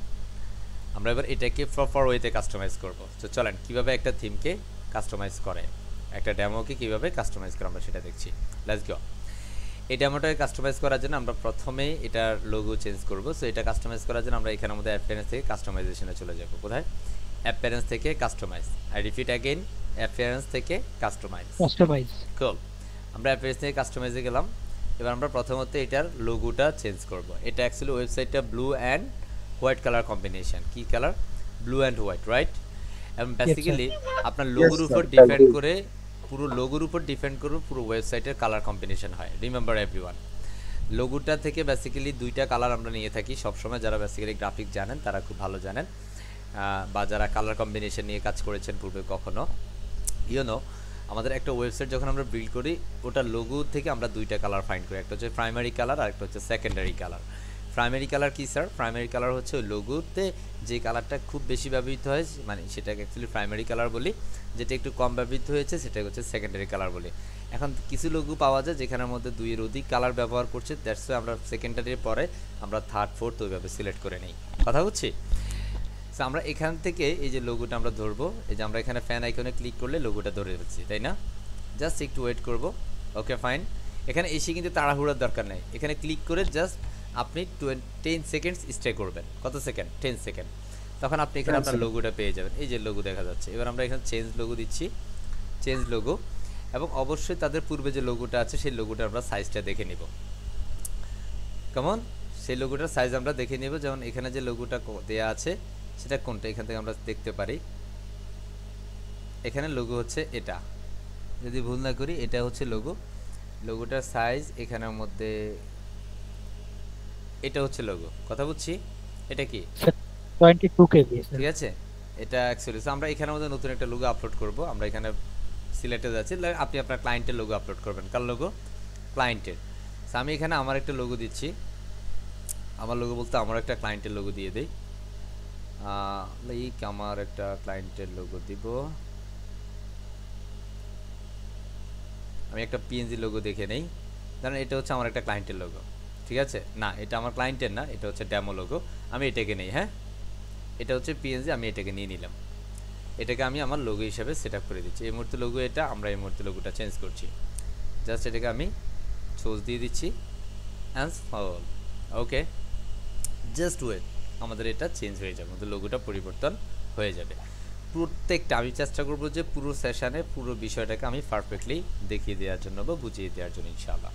Speaker 1: আমরা এবার এটাকে প্রপার ওয়েতে কাস্টমাইজ করব। তো চলেন কীভাবে একটা থিমকে কাস্টমাইজ করে, একটা ডেমোকে কীভাবে কাস্টমাইজ করে আমরা সেটা দেখছি। Let's go. এই ডেমোটাকে কাস্টমাইজ করার জন্য আমরা প্রথমেই এটার লোগো চেঞ্জ করব। সো এটা কাস্টমাইজ করার জন্য আমরা এখানের মধ্যে অ্যাপিয়ারেন্স থেকে কাস্টমাইজেশনে চলে যাব। কোথায়? অ্যাপিয়ারেন্স থেকে customize. I repeat again, appearance থেকে কাস্টমাইজ। কুল, আমরা অ্যাপিয়ারেন্স থেকে কাস্টমাইজে গেলাম। এবার আমরা প্রথমত এটার লোগোটা চেঞ্জ করব। এটা অ্যাকচুয়ালি ওয়েবসাইটটা blue and white colour combination. কি colour? Blue and white, right? এবং বেসিক্যালি আপনার লোগোর উপর ডিপেন্ড করে, পুরো লোগোর উপর ডিপেন্ড করে পুরো ওয়েবসাইটের কালার কম্বিনেশন হয়। রিমেম্বার এভরিওয়ান, লোগোটা থেকে বেসিক্যালি দুইটা কালার আমরা নিয়ে থাকি সবসময়। যারা বেসিক্যালি গ্রাফিক জানেন তারা খুব ভালো জানেন, বা যারা কালার কম্বিনেশন নিয়ে কাজ করেছেন পূর্বে কখনো, ইউনো, আমাদের একটা ওয়েবসাইট যখন আমরা বিল্ড করি, ওটা লোগো থেকে আমরা দুইটা কালার ফাইন্ড করি। একটা হচ্ছে প্রাইমারি কালার আর একটা হচ্ছে সেকেন্ডারি কালার। প্রাইমারি কালার কি স্যার? প্রাইমারি কালার হচ্ছে ওই লোগোতে যে কালারটা খুব বেশি ব্যবহৃত হয়, মানে সেটাকে অ্যাকচুয়ালি প্রাইমারি কালার বলি। যেটা একটু কম ব্যবহৃত হয়েছে সেটা হচ্ছে সেকেন্ডারি কালার বলি। এখন কিছু লোগো পাওয়া যায় যেখানের মধ্যে দুইয়ের অধিক কালার ব্যবহার করছে, দ্যাটস ওয়াই আমরা সেকেন্ডারির পরে আমরা থার্ড ফোর্থ ওইভাবে সিলেক্ট করে নিই। কথা বুঝছি? সো আমরা এখান থেকে এই যে লোগোটা আমরা ধরবো, এই যে আমরা এখানে ফ্যান আইকনে ক্লিক করলে লোগোটা ধরে পাচ্ছি, তাই না? জাস্ট একটু ওয়েট করব। ওকে ফাইন, এখানে এসে কিন্তু তাড়াহুড়ার দরকার নেই। এখানে ক্লিক করে জাস্ট আপনি 10 সেকেন্ডস স্টে করবেন। কত সেকেন্ড? 10 সেকেন্ড। তখন আপনি এখানে আপনার লোগোটা পেয়ে যাবেন। এই যে লোগো দেখা যাচ্ছে। এবার আমরা এখানে চেঞ্জ লোগো দিচ্ছি, চেঞ্জ লোগো, এবং অবশ্যই তাদের পূর্বে যে লোগোটা আছে সেই লোগোটা আমরা সাইজটা দেখে নিব। কেমন? সেই লোগোটার সাইজ আমরা দেখে নিব। যেমন এখানে যে লোগোটা দেয়া আছে সেটা কোনটা, এখান থেকে আমরা দেখতে পারি। এখানে লোগো হচ্ছে এটা, যদি ভুল না করি এটা হচ্ছে লোগো। লোগোটার সাইজ এখানের মধ্যে, এটা হচ্ছে লোগো। কথা বুঝছি? এটা কি?
Speaker 2: স্যার 22 কেবি স্যার।
Speaker 1: ঠিক আছে, এটা অ্যাকচুয়ালি আমরা এখানের মধ্যে নতুন একটা লোগো আপলোড করব। আমরা এখানে সিলেক্টে যাচ্ছি, আপনি আপনার ক্লায়েন্টের লোগো আপলোড করবেন। কার লোগো? ক্লায়েন্টের। আমি এখানে আমার একটা লোগো দিচ্ছি। আমার লোগো বলতে আমার একটা ক্লায়েন্টের লোগো দিয়ে দেই। লাইক আমার একটা ক্লায়েন্টের লোগো দিব। আমি একটা পিএনজি লোগো দেখে নেই। ধরেন এটা হচ্ছে আমার একটা ক্লায়েন্টের লোগো, ঠিক আছে? না, এটা আমার ক্লায়েন্টের না, এটা হচ্ছে ডেমো লোগো। আমি এটাকে নেই, হ্যাঁ, এটা হচ্ছে পিএনজি, আমি এটাকে নিয়ে নিলাম। এটাকে আমি আমার লোগো হিসেবে সেট আপ করে দিচ্ছি। এই মুহূর্তে লোগো এটা, আমরা এই মুহূর্তে লোগোটা চেঞ্জ করছি। জাস্ট এটাকে আমি সোজ দিয়ে দিচ্ছি অ্যান্ড ফল। ওকে, জাস্ট ওয়েট, আমাদের এটা চেঞ্জ হয়ে যাবে, আমাদের লোগোটা পরিবর্তন হয়ে যাবে। প্রত্যেকটা আমি চেষ্টা করবো যে পুরো সেশনে পুরো বিষয়টাকে আমি পারফেক্টলি দেখিয়ে দেওয়ার জন্য বা বুঝিয়ে দেওয়ার জন্য, ইনশাআল্লাহ।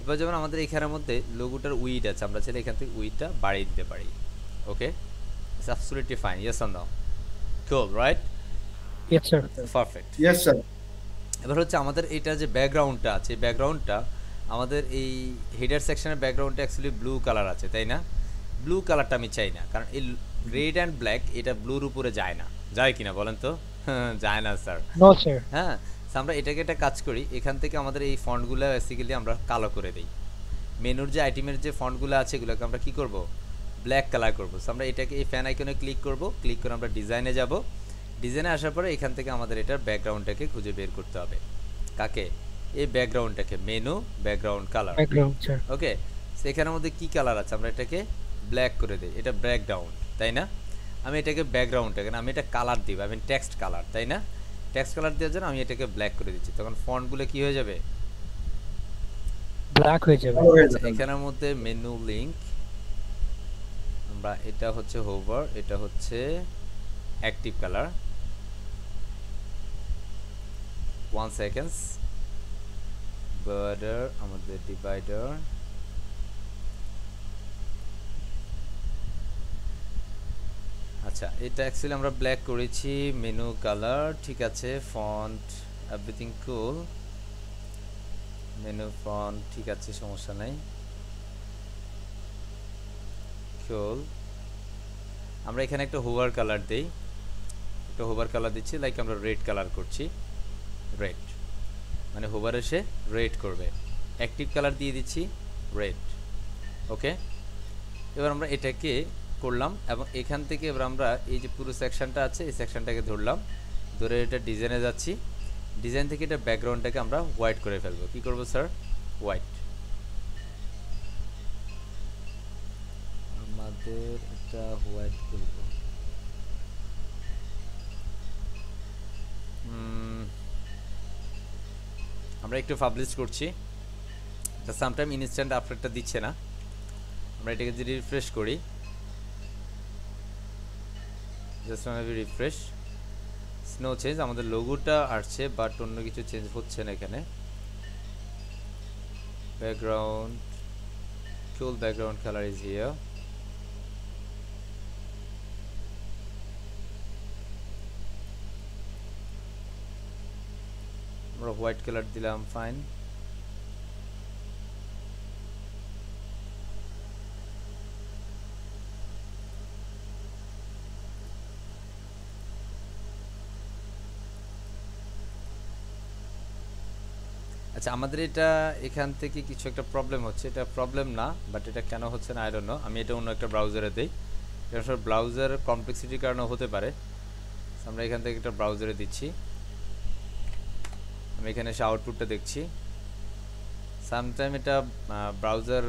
Speaker 1: এবার যেমন আমাদের এখানের মধ্যে লোগোটার উইড আছে, আমরা চাইলে এখান থেকে উইডটা বাড়িয়ে দিতে পারি। Okay, it's absolutely fine. Yes or no? Cool, right?
Speaker 2: Yes sir.
Speaker 1: Perfect.
Speaker 3: Yes sir.
Speaker 1: এবার হচ্ছে আমাদের এটা যে ব্যাকগ্রাউন্ডটা আছে, ব্যাকগ্রাউন্ডটা আমাদের এই হেডার সেকশনের ব্যাকগ্রাউন্ডটা অ্যাকচুয়ালি ব্লু কালার আছে, তাই না? ব্লু কালারটা আমি চাই না, কারণ এই রেড অ্যান্ড ব্ল্যাক এটা ব্লুর উপরে যায় না। যায় কিনা বলেন তো? যায় না স্যার।
Speaker 2: No sir.
Speaker 1: হ্যাঁ, আমরা এটাকে একটা কাজ করি, এখান থেকে আমাদের এই ফন্টগুলো বেসিক্যালি আমরা কালো করে দিই। মেনুর যে আইটেমের যে ফন্টগুলো আছে এগুলোকে আমরা কি করব? ব্ল্যাক কালার করব। আমরা এটাকে এই ফ্যান আইকনে ক্লিক করব, ক্লিক করে আমরা ডিজাইনে যাব। ডিজাইনে আসার পরে এখান থেকে আমাদের এটার ব্যাকগ্রাউন্ডটাকে খুঁজে বের করতে হবে। কাকে? এই ব্যাকগ্রাউন্ডটাকে, menu background colour.
Speaker 2: Background sir.
Speaker 1: Okay, সেখানের মধ্যে কি কালার আছে আমরা এটাকে ব্ল্যাক করে দিই, এটা ব্যাকগ্রাউন্ড, তাই না? আমি এটাকে ব্যাকগ্রাউন্ডটাকে, আমি এটা কালার দিব, আমি টেক্সট কালার, তাই না? টেক্সট কালার দেওয়ার জন্য আমি এটাকে ব্ল্যাক করে দিচ্ছি, তখন ফন্টগুলো কি হয়ে যাবে?
Speaker 2: ব্ল্যাক হয়ে যাবে।
Speaker 1: এখানের মধ্যে মেনু লিংক, আমরা এটা হচ্ছে হোভার, এটা হচ্ছে অ্যাক্টিভ কালার। 1 সেকেন্ডস। বর্ডার আমাদের ডিভাইডার, আচ্ছা এটা অ্যাকচুয়ালি আমরা ব্ল্যাক করেছি। মেনু কালার ঠিক আছে, ফন্ট এভরিথিং কুল, মেনু ফন্ট ঠিক আছে, সমস্যা নাই, কুল। আমরা এখানে একটা হোভার কালার দেই, একটা হোভার কালার দিচ্ছি, লাইক আমরা রেড কালার করছি, রেড মানে হোভার এসে রেড করবে। অ্যাক্টিভ কালার দিয়ে দিচ্ছি রেড। ওকে, এবার আমরা এটাকে করলাম এবং এখান থেকে এবার আমরা এই যে পুরো সেকশনটা আছে এই সেকশনটাকে ধরলাম, ধরে এটা ডিজাইনে যাচ্ছি। ডিজাইন থেকে এটা ব্যাকগ্রাউন্ডটাকে আমরা হোয়াইট করে ফেলবো। কি করব স্যার? হোয়াইট। আমাদের এটা হোয়াইট করব। আমরা একটু পাবলিশ করছি, এটা সামটাইম ইনস্ট্যান্ট আপডেটটা দিচ্ছে না। আমরা এটাকে যদি রিফ্রেশ করি, জাস্ট আমি রিফ্রেশ, স্নো চেঞ্জ, আমাদের লোগোটা আসছে বাট অন্য কিছু চেঞ্জ হচ্ছে না এখানে। Background full background colour is here. আমরা হোয়াইট কালার দিলাম, ফাইন। আচ্ছা আমাদের এটা এখান থেকে কিছু একটা প্রবলেম হচ্ছে, এটা প্রবলেম না বাট এটা কেন হচ্ছে না আই ডোন্ট নো। আমি এটা অন্য একটা ব্রাউজারে দেই, এটা সব ব্রাউজার কমপ্লেক্সিটির কারণে হতে পারে। আমরা এখান থেকে একটা ব্রাউজারে দিচ্ছি, আমি এখানে এসে আউটপুটটা দেখছি। সামটাইম এটা ব্রাউজার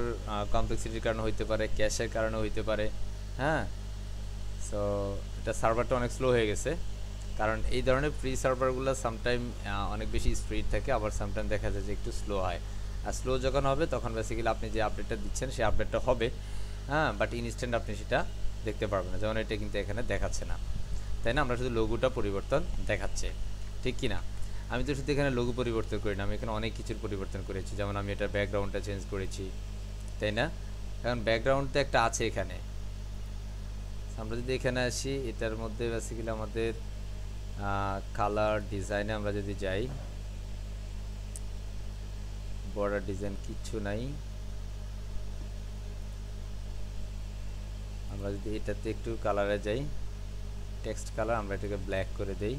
Speaker 1: কমপ্লেক্সিটির কারণে হইতে পারে, ক্যাশের কারণে হইতে পারে। হ্যাঁ, সো এটা সার্ভারটা অনেক স্লো হয়ে গেছে, কারণ এই ধরনের ফ্রি সার্ভারগুলো সামটাইম অনেক বেশি স্পিড থাকে, আবার সামটাইম দেখা যায় যে একটু স্লো হয়। আর স্লো যখন হবে তখন বেসিক্যালি আপনি যে আপডেটটা দিচ্ছেন সেই আপডেটটা হবে, হ্যাঁ, বাট ইনস্ট্যান্ট আপনি সেটা দেখতে পারবেন না, যেমন এটা কিন্তু এখানে দেখাচ্ছে না, তাই না? আমরা শুধু লোগোটা পরিবর্তন দেখাচ্ছে, ঠিক কি না? আমি তো শুধু এখানে লোগো পরিবর্তন করি না, আমি এখানে অনেক কিছুর পরিবর্তন করেছি, যেমন আমি এটা ব্যাকগ্রাউন্ডটা চেঞ্জ করেছি, তাই না? এখন ব্যাকগ্রাউন্ড তো একটা আছে এখানে, আমরা যদি এখানে আসি এটার মধ্যে বেসিক্যালি আমাদের কালার ডিজাইনে আমরা যদি যাই, বর্ডার ডিজাইন কিচ্ছু নাই, আমরা যদি এটাতে একটু কালারে যাই, টেক্সট কালার আমরা এটাকে ব্ল্যাক করে দেই,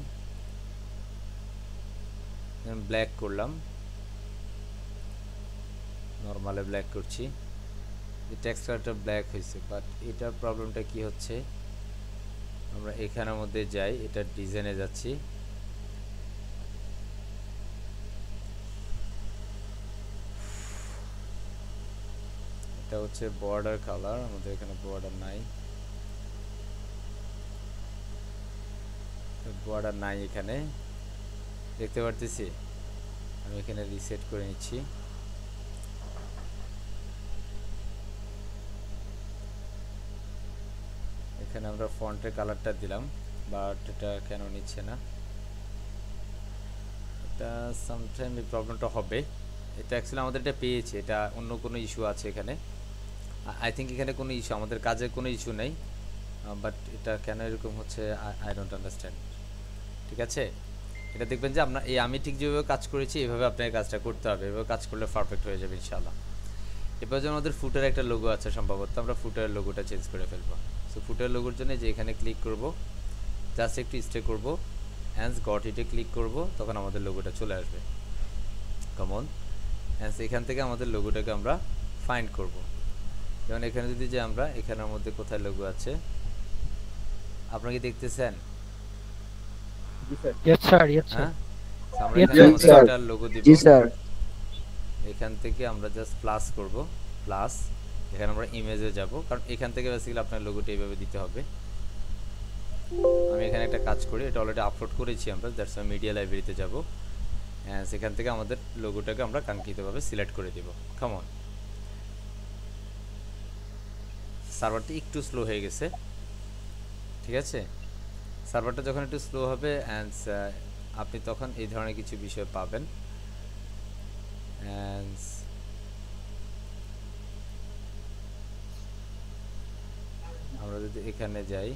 Speaker 1: ব্ল্যাক করলাম, নরমালে ব্ল্যাক করছি, এই টেক্সট কালারটা ব্ল্যাক হয়েছে। বাট এটার প্রবলেমটা কি হচ্ছে, আমরা এখানের মধ্যে যাই, এটা ডিজাইনে যাচ্ছি, এটা হচ্ছে বর্ডার কালার, আমাদের এখানে বর্ডার নাই, বর্ডার নাই এখানে দেখতে পারতেছি। আমি এখানে রিসেট করে নিচ্ছি, এখানে আমরা ফন্টের কালারটা দিলাম, বাট এটা কেন নিচ্ছে না, এটা সামটাইম এই প্রবলেমটা হবে। এটা অ্যাকচুয়ালি আমাদের এটা পেয়েছে, এটা অন্য কোনো ইস্যু আছে এখানে, আই থিঙ্ক এখানে কোনো ইস্যু, আমাদের কাজের কোনো ইস্যু নেই, বাট এটা কেন এরকম হচ্ছে আই ডোন্ট আন্ডারস্ট্যান্ড। ঠিক আছে, এটা দেখবেন যে আমি ঠিক যেভাবে কাজ করেছি এভাবে আপনার কাজটা করতে হবে, এভাবে কাজ করলে পারফেক্ট হয়ে যাবে ইনশাআল্লাহ। এবার যেমন আমাদের ফুটের একটা লোগো আছে, সম্ভবত আমরা ফুটের লোগোটা চেঞ্জ করে ফেলবো। সো ফুটের লোগোর জন্য যে এখানে ক্লিক করব, জাস্ট একটু স্টে করব, হ্যান্স গট ইটে ক্লিক করব, তখন আমাদের লোগোটা চলে আসবে। কমন হ্যান্স এখান থেকে আমাদের লোগোটাকে আমরা ফাইন্ড করব। যেমন এখানে যদি যে আমরা এখানের মধ্যে কোথায় লোগো আছে আপনারা কি দেখতেছেন?
Speaker 2: Yes sir, yes sir.
Speaker 1: হ্যাঁ, আমরা
Speaker 2: Yes,
Speaker 1: এখানে
Speaker 2: sir.
Speaker 1: আমাদের একটা লোগো দিব,
Speaker 4: জি স্যার।
Speaker 1: এখান থেকে আমরা জাস্ট প্লাস করব, প্লাস এখানে আমরা ইমেজে যাব, কারণ এখান থেকে বেসিক্যালি আপনার লোগোটা এইভাবে দিতে হবে। আমি এখানে একটা কাজ করি, এটা অলরেডি আপলোড করেছি আমরা, দ্যাটস ওয়াই মিডিয়া লাইব্রেরিতে যাব, সেখান থেকে আমাদের লোগোটাকে আমরা কাঙ্ক্ষিতভাবে সিলেক্ট করে দেব। কেমন, সার্ভারটা একটু স্লো হয়ে গেছে, ঠিক আছে, সার্ভারটা যখন একটু স্লো হবে অ্যান্ড আপনি তখন এই ধরনের কিছু বিষয় পাবেন। অ্যান্ড আমরা যদি এখানে যাই,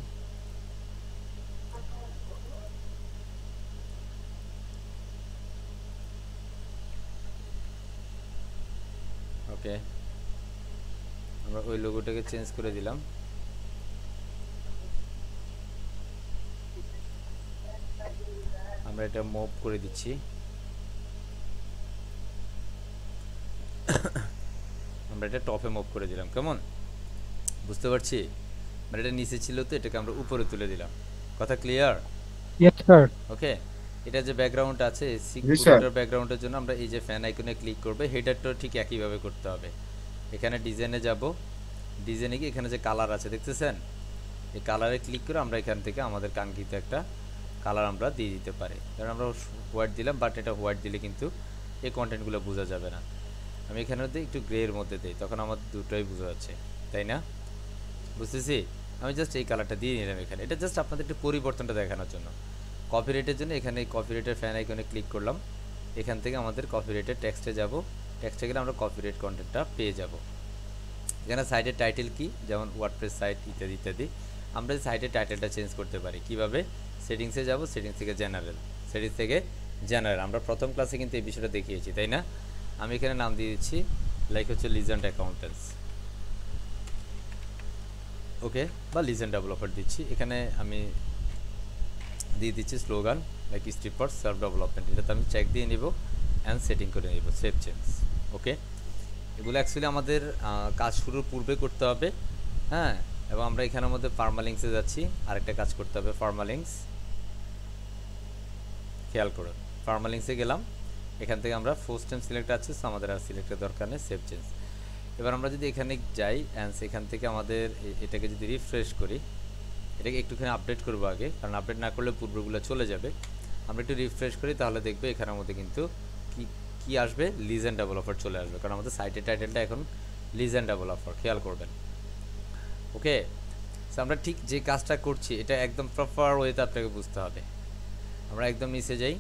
Speaker 1: ওকে আমরা ওই লোগোটাকে চেঞ্জ করে দিলাম, আমরা এটা মুভ করে দিচ্ছি, আমরা এটা টপে মুভ করে দিলাম। কেমন বুঝতে পারছি, মানে এটা নিচে ছিল তো এটাকে আমরা উপরে তুলে দিলাম, কথা ক্লিয়ার?
Speaker 2: Yes sir.
Speaker 1: ওকে, এটা যে ব্যাকগ্রাউন্ড আছে
Speaker 3: জি, স্যার।
Speaker 1: সিকিউরিটির ব্যাকগ্রাউন্ডের জন্য আমরা এই যে ফ্যান আইকনে ক্লিক করবে, হেডারটাও ঠিক একইভাবে করতে হবে। এখানে ডিজাইনে যাব, ডিজাইনে গিয়ে এখানে যে কালার আছে দেখতেছেন, এই কালারে ক্লিক করে আমরা এখান থেকে আমাদের কাঙ্ক্ষিত একটা কালার আমরা দিয়ে দিতে পারি। কারণ আমরা হোয়াইট দিলাম, বাট এটা হোয়াইট দিলে কিন্তু এই কন্টেন্টগুলো বোঝা যাবে না। আমি এখানে দিই একটু গ্রে এর মধ্যে দিই, তখন আমার দুটোই বোঝা যাচ্ছে, তাই না? বুঝতেছি, আমি জাস্ট এই কালারটা দিয়ে নিলাম এখানে, এটা জাস্ট আপনাদের একটু পরিবর্তনটা দেখানোর জন্য। কপিরাইটের জন্য এখানে কপিরাইটের ফ্যান আইকনে ক্লিক করলাম, এখান থেকে আমাদের কপিরাইটের টেক্সটে যাব, টেক্সটে গেলে আমরা কপিরাইট কন্টেন্টটা পেয়ে যাব। এখানে সাইটের টাইটেল কি, যেমন ওয়ার্ডপ্রেস সাইট ইত্যাদি ইত্যাদি, আমরা সাইটের টাইটেলটা চেঞ্জ করতে পারি কিভাবে, সেটিংসে যাব, সেটিংস থেকে জেনারেল, সেটিংস থেকে জেনারেল, আমরা প্রথম ক্লাসে কিন্তু এই বিষয়টা দেখিয়েছি, তাই না? আমি এখানে নাম দিয়ে দিচ্ছি লাইক হচ্ছে লিজেন্ড অ্যাকাউন্টেন্টস, ওকে, বা লিজেন্ড ডেভেলপার দিচ্ছি। এখানে আমি দিয়ে দিচ্ছি slogan like strip for self development, এটাতে আমি চেক দিয়ে নিব অ্যান্ড সেটিং করে নিব, সেভ চেঞ্জ। ওকে, এগুলো অ্যাকচুয়ালি আমাদের কাজ শুরুর পূর্বে করতে হবে, হ্যাঁ। এবং আমরা এখানের মধ্যে ফার্মালিংসে যাচ্ছি, আরেকটা কাজ করতে হবে ফার্মালিংস, খেয়াল করুন ফার্মালিংসে গেলাম, এখান থেকে আমরা ফার্স্ট টাইম সিলেক্ট আছে, সো আমাদের আর সিলেক্টের দরকার নেই, সেভ চেঞ্জ। এবার আমরা যদি এখানে যাই অ্যান্ড এখান থেকে আমাদের এটাকে যদি রিফ্রেশ করি, এটাকে একটুখানি আপডেট করবো আগে, কারণ আপডেট না করলে পূর্বগুলো চলে যাবে। আমরা একটু রিফ্রেশ করি, তাহলে দেখবে এখানের মধ্যে কিন্তু কি আসবে, লিজেন্ড ডেভেলপার চলে আসবে, কারণ আমাদের সাইটের টাইটেলটা এখন লিজেন্ড ডেভেলপার, খেয়াল করবেন। ওকে, সো আমরা ঠিক যে কাজটা করছি এটা একদম প্রপার ওয়েতে আপনাকে বুঝতে হবে। আমরা একদম নিচে যাই,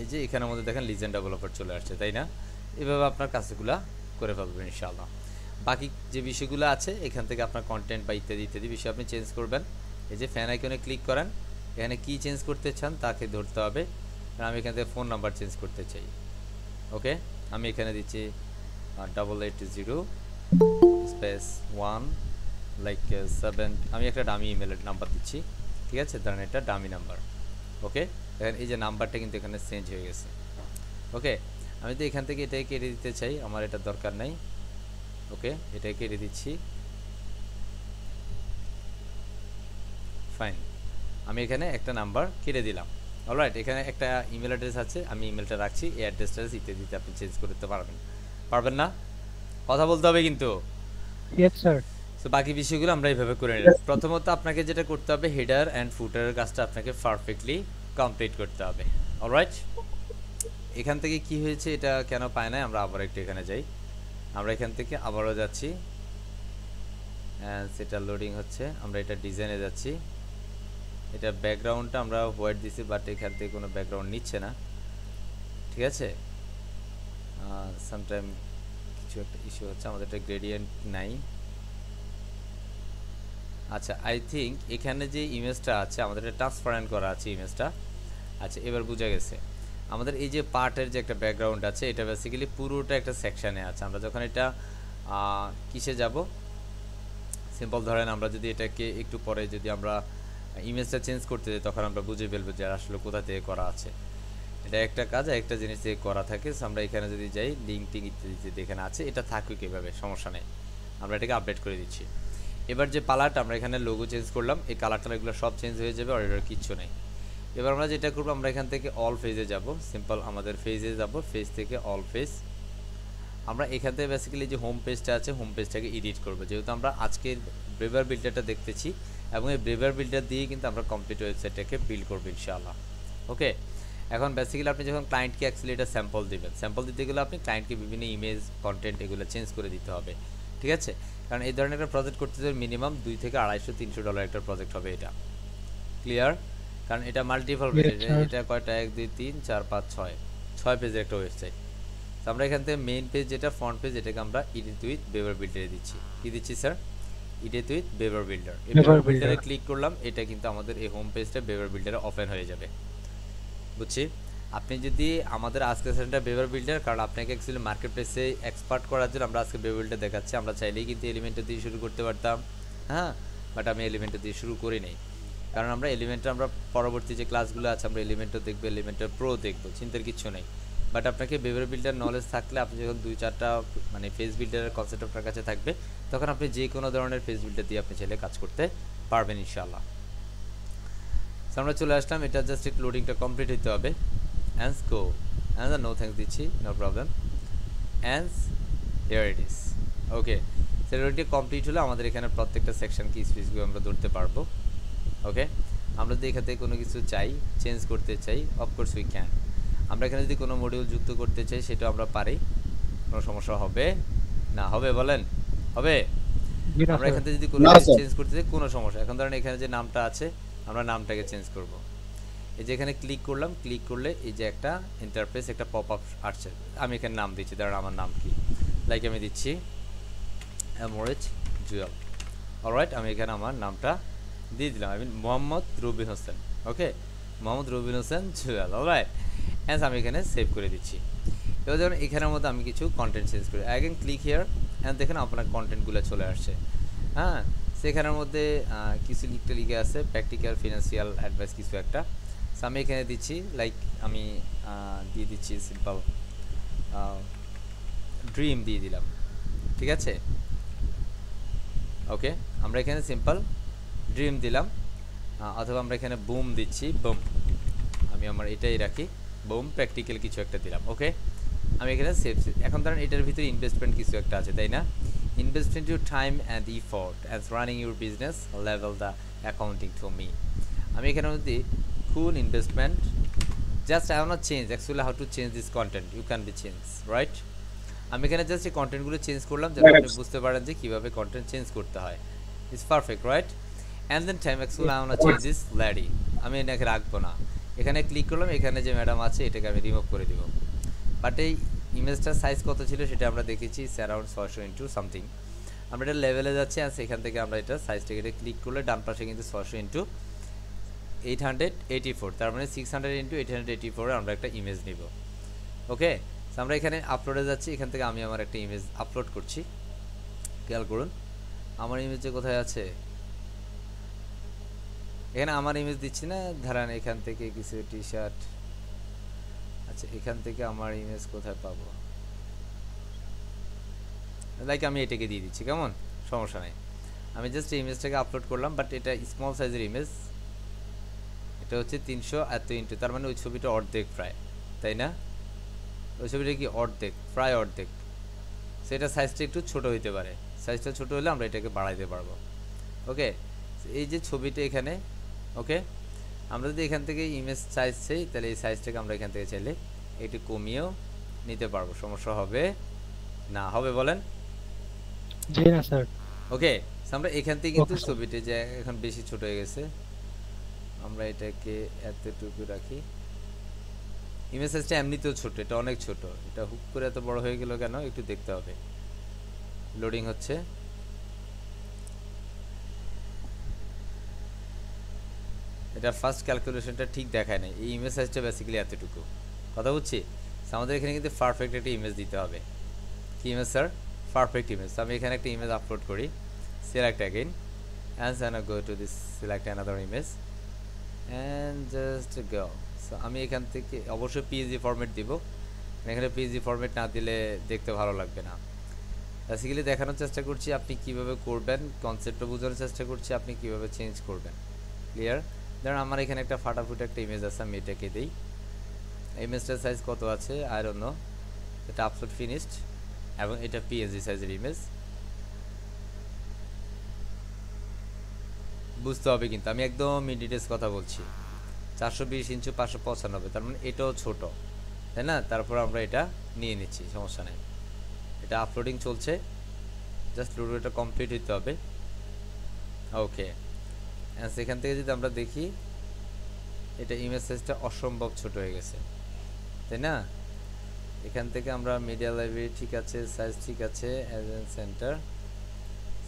Speaker 1: এই যে এখানের মধ্যে দেখেন লিজেন্ড ডেভেলপার চলে আসছে, তাই না? এভাবে আপনার কাজগুলো করে ফেলবেন ইনশাআল্লাহ। বাকি যে বিষয়গুলো আছে এখান থেকে আপনার কন্টেন্ট বা ইত্যাদি ইত্যাদি বিষয় আপনি চেঞ্জ করবেন। এই যে ফ্যান আইকনে ক্লিক করেন, এখানে কি চেঞ্জ করতে চান তাকে ধরতে হবে। আমি এখান থেকে ফোন নাম্বার চেঞ্জ করতে চাই, ওকে, আমি এখানে দিচ্ছি 880 স্পেস 1 লাইক 7, আমি একটা ডামি ইমেলের নাম্বার দিচ্ছি, ঠিক আছে, ধরেন এটা ডামি নাম্বার। ওকে, দেখেন এই যে নাম্বারটা কিন্তু এখানে চেঞ্জ হয়ে গেছে। ওকে, আমি তো এখান থেকে এটাই কেটে দিতে চাই, আমার এটা দরকার নাই। ওকে, এটাই কেটে দিচ্ছি, ফাইন। আমি এখানে একটা নাম্বার কেটে দিলাম। অলরাইট, এখানে একটা ইমেল অ্যাড্রেস আছে, আমি ইমেলটা রাখছি, এই অ্যাড্রেসটা ইত্যাদিতে আপনি চেঞ্জ করতে পারবেন না? কথা বলতে হবে কিন্তু।
Speaker 2: Yes sir.
Speaker 1: সো বাকি বিষয়গুলো আমরা এইভাবে করে নিলাম। প্রথমত আপনাকে যেটা করতে হবে, হেডার অ্যান্ড ফুটারের কাজটা আপনাকে পারফেক্টলি কমপ্লিট করতে হবে। অলরাইট, এখান থেকে কি হয়েছে, এটা কেন পায় না, আমরা আবার একটু এখানে যাই। আমরা এখান থেকে আবারও যাচ্ছি, সেটা লোডিং হচ্ছে, আমরা এটা ডিজাইনে যাচ্ছি। এটা ব্যাকগ্রাউন্ডটা আমরা হোয়াইট দিছি, বাট এখান থেকে কোনো ব্যাকগ্রাউন্ড নিচ্ছে না, ঠিক আছে। সামটাইম কিছু একটা ইস্যু হচ্ছে, আমাদের এটা গ্রেডিয়েন্ট নাই। আচ্ছা, আই থিঙ্ক এখানে যে ইমেজটা আছে আমাদের এটা ট্রান্সপারেন্ট করা আছে ইমেজটা। আচ্ছা, এবার বোঝা গেছে। আমাদের এই যে পার্টের যে একটা ব্যাকগ্রাউন্ড আছে, এটা বেসিক্যালি পুরোটা একটা সেকশানে আছে। আমরা যখন এটা কিসে যাব, সিম্পল ধরেন আমরা যদি এটাকে একটু পরে যদি আমরা ইমেজটা চেঞ্জ করতে যাই, তখন আমরা বুঝে ফেলবো যে আসলে কোথা থেকে করা আছে। এটা একটা কাজ, একটা জিনিস থেকে করা থাকে। আমরা এখানে যদি যাই, লিঙ্ক টিঙ্ক ইত্যাদি যদি এখানে আছে, এটা থাকবে কীভাবে, সমস্যা নেই, আমরা এটাকে আপডেট করে দিচ্ছি। এবার যে কালারটা আমরা এখানে লোগো চেঞ্জ করলাম, এই কালারটা এগুলো সব চেঞ্জ হয়ে যাবে, আর এটার কিচ্ছু নেই। এবার আমরা যেটা করবো, আমরা এখান থেকে অল ফেজে যাব, সিম্পল আমাদের ফেজে যাব, ফেজ থেকে অল ফেজ। আমরা এখান থেকে বেসিক্যালি যে হোম পেজটা আছে, হোম পেজটাকে এডিট করবো, যেহেতু আমরা আজকের ব্রেভার বিল্ডারটা দেখতেছি, এবং এই ব্রেভার বিল্ডার দিয়ে কিন্তু আমরা কমপ্লিট ওয়েবসাইটটাকে বিল্ড করবো ইনশাআল্লাহ। ওকে, এখন বেসিক্যালি আপনি যখন ক্লায়েন্টকে অ্যাকচুয়ালি এটা স্যাম্পল দেবেন, স্যাম্পল দিতে গেলে আপনি ক্লায়েন্টকে বিভিন্ন ইমেজ, কন্টেন্ট এগুলো চেঞ্জ করে দিতে হবে, ঠিক আছে। কারণ এই ধরনের একটা প্রজেক্ট করতে গেলে মিনিমাম $200 থেকে $250-300 একটা প্রজেক্ট হবে, এটা ক্লিয়ার। কারণ এটা মাল্টিপল পেজ, এটা কয়টা, 1 2 3 4 5 6 পেজের একটা ওয়েবসাইট। তো আমরা এখান থেকে মেইন পেজ যেটা ফ্রন্ট পেজ, এটাকে আমরা এডিট উইথ বেভার বিল্ডারে দিচ্ছি। কি দিচ্ছি sir? Edit with Beaver builder. এই বেভার বিল্ডারে ক্লিক করলাম, এটা কিন্তু আমাদের এই হোম পেজটা বেভার বিল্ডারে ওপেন হয়ে যাবে, বুঝছি। আপনি যদি আমাদের আজকে সেশনটা বেভার বিল্ডার, কারণ আপনাকে অ্যাকচুয়ালি মার্কেট প্লেসে এক্সপার্ট করার জন্য আমরা আজকে বেভার বিল্ডার দেখাচ্ছি। আমরা চাইলেই কিন্তু এলিমেন্টটা দিয়ে শুরু করতে পারতাম, হ্যাঁ, বাট আমি এলিমেন্টটা দিয়ে শুরু করি নাই, কারণ আমরা এলিমেন্টটা আমরা পরবর্তী যে ক্লাসগুলো আছে আমরা এলিমেন্টও দেখবো, এলিমেন্টের প্রো দেখবো, চিন্তার কিছু নেই। বাট আপনাকে বেভার বিল্ডার নলেজ থাকলে, আপনি যখন 2-4টা মানে ফেস বিল্ডারের কনসেপ্ট আপনার কাছে থাকবে, তখন আপনি যে কোনো ধরনের ফেস বিল্ডার দিয়ে আপনি চাইলে কাজ করতে পারবেন ইনশাআল্লাহ। সো আমরা চলে আসলাম, এটা জাস্ট একটু লোডিংটা কমপ্লিট হতে হবে। অ্যান্স গো, অ্যান্স নো থ্যাঙ্কস দিচ্ছি, নো প্রবলেম। অ্যান্স হিয়ার ইট ইজ। ওকে, সেটা কমপ্লিট হলে আমাদের এখানে প্রত্যেকটা সেকশন কি স্পেসগুলো আমরা ধরতে পারবো। ওকে, আমরা যদি এখান থেকে কোনো কিছু চাই, চেঞ্জ করতে চাই, অফকোর্স উই ক্যান। আমরা এখানে যদি কোনো মডিউল যুক্ত করতে চাই, সেটাও আমরা পারি, কোনো সমস্যা হবে না। হবে বলেন, হবে? আমরা এখান থেকে যদি কোনো চেঞ্জ করতে চাই, কোনো সমস্যা। এখন ধরেন এখানে যে নামটা আছে, আমরা নামটাকে চেঞ্জ করব। এই যে এখানে ক্লিক করলাম, ক্লিক করলে এই যে একটা ইন্টারফেস, একটা পপ আপ আসছে। আমি এখানে নাম দিচ্ছি, ধরেন আমার নাম কি, লাইক আমি দিচ্ছি এমরেজ জুয়েল। অলরাইট, আমি এখানে আমার নামটা দিয়ে দিলাম, আমি মোহাম্মদ রবিন হোসেন। ওকে, মোহাম্মদ রবিন হোসেন জুয়েল। অলরাইট, অ্যান্ড আমি এখানে সেভ করে দিচ্ছি। এবার যেমন এখানের মধ্যে আমি কিছু কন্টেন্ট চেঞ্জ করি, অ্যাগেন ক্লিক হিয়ার, অ্যান্ড দেখেন আপনার কন্টেন্টগুলো চলে আসছে। হ্যাঁ, সেখানের মধ্যে কিছু লিখে আছে, প্র্যাকটিক্যাল ফিনান্সিয়াল অ্যাডভাইস কিছু একটা। সো আমি এখানে দিচ্ছি, লাইক আমি দিয়ে দিচ্ছি সিম্পল ড্রিম দিয়ে দিলাম, ঠিক আছে। ওকে, আমরা এখানে সিম্পল ড্রিম দিলাম, অথবা আমরা এখানে বুম দিচ্ছি, বুম, আমি আমার এটাই রাখি, বুম প্র্যাকটিক্যাল কিছু একটা দিলাম। ওকে, আমি এখানে সেভ। এখন ধরেন এটার ভিতরে ইনভেস্টমেন্ট কিছু একটা আছে, তাই না? Investment your time and effort as running your business, level the accounting to me. আমি এখানে যদি cool investment, just I have not changed actually how to change this content, you can be changed, right? আমি এখানে just এই কন্টেন্টগুলো change করলাম, যাতে আপনি বুঝতে পারেন যে কিভাবে কন্টেন্ট চেঞ্জ করতে হয়। It's perfect, right? And then time actually I want to change this lady, আমি এটাকে রাখবো না। এখানে ক্লিক করলাম, এখানে যে ম্যাডাম আছে এটাকে আমি রিমুভ করে দিব। বাট এই ইমেজটার সাইজ কত ছিল সেটা আমরা দেখেছি, অ্যারাউন্ড 600 ইন্টু সামথিং। আমরা এটা লেভেলে যাচ্ছি, আর সেখান থেকে আমরা এটা সাইজটাকে এটা ক্লিক করলে ডান পাশে কিন্তু 600 ইন্টু 884, তার মানে 600 ইন্টু 884 আমরা একটা ইমেজ নিব। ওকে, আমরা এখানে আপলোডে যাচ্ছি, এখান থেকে আমি আমার একটা ইমেজ আপলোড করছি, খেয়াল করুন। আমার ইমেজে কোথায় আছে? এখানে আমার ইমেজ দিচ্ছি না, ধরেন এখান থেকে কিছু টি শার্ট। আচ্ছা এখান থেকে আমার ইমেজ কোথায় পাবো? লাইক আমি এটাকে দিয়ে দিচ্ছি, কেমন? সমস্যা নাই, আমি জাস্ট ইমেজটাকে আপলোড করলাম, বাট এটা স্মল সাইজের ইমেজ। এটা হচ্ছে 300 এত ইন্টু, তার মানে ওই ছবিটা অর্ধেক প্রায়, তাই না? ওই ছবিটা কি অর্ধেক, প্রায় অর্ধেক। সেটা সাইজটা একটু ছোট হইতে পারে, সাইজটা ছোট হলে আমরা এটাকে বাড়াইতে পারবো। ওকে, এই যে ছবিটা এখানে, ওকে, আমরা যদি এখান থেকে ইমেজ সাইজ চাই, তাহলে এই সাইজটাকে আমরা এখান থেকে চাইলে একটু কমিয়েও নিতে পারবো, সমস্যা হবে না, হবে বলেন?
Speaker 2: জি না স্যার।
Speaker 1: ওকে, আমরা এখান থেকে কিন্তু
Speaker 2: Okay, sir.
Speaker 1: ছবিটা যে এখন বেশি ছোট হয়ে গেছে, আমরা এটাকে এতটুকু রাখি। ইমেজ সাইজটা এমনিতেও ছোট, এটা অনেক ছোট, এটা হুক করে এত বড় হয়ে গেল কেন একটু দেখতে হবে। লোডিং হচ্ছে, এটা ফার্স্ট ক্যালকুলেশনটা ঠিক দেখায় নাই, এই ইমেজ সাইজটা বেসিক্যালি এতটুকু, কথা বুঝছি। আমাদের এখানে কিন্তু পারফেক্ট একটা ইমেজ দিতে হবে। কি ইমেজ স্যার? Perfect image. আমি এখানে একটা ইমেজ আপলোড করি, select again and go to this, select another image and just go. So আমি এখান থেকে অবশ্যই পিএসজি ফরম্যাট দিব, এখানে পিএসজি ফরম্যাট না দিলে দেখতে ভালো লাগবে না। বেসিক্যালি দেখানোর চেষ্টা করছি আপনি কিভাবে করবেন, কনসেপ্টটা বোঝানোর চেষ্টা করছি আপনি কিভাবে চেঞ্জ করবেন। ক্লিয়ার? ধরুন আমার এখানে একটা ফাটাফুটি একটা ইমেজ আছে, আমি এটাকে দিই। ইমেজটার সাইজ কত আছে আই ডোন্ট নো, এটা আপলোড ফিনিশড এবং এটা পিএসজি সাইজের ইমেজ। বুঝতে হবে কিন্তু আমি একদম ইন ডিটেলস কথা বলছি। 420 ইঞ্চি 595, তার মানে এটাও ছোট, তাই না? তারপর আমরা এটা নিয়ে নিচ্ছি, সমস্যা নেই। এটা আপলোডিং চলছে, জাস্ট লুডোটা কমপ্লিট হতে হবে। ওকে, সেখান থেকে যদি আমরা দেখি, এটা ইমেজ সাইজটা অসম্ভব ছোট হয়ে গেছে, তাই না? এখান থেকে আমরা মিডিয়া লাইব্রেরি ঠিক আছে, সাইজ ঠিক আছে, সেন্টার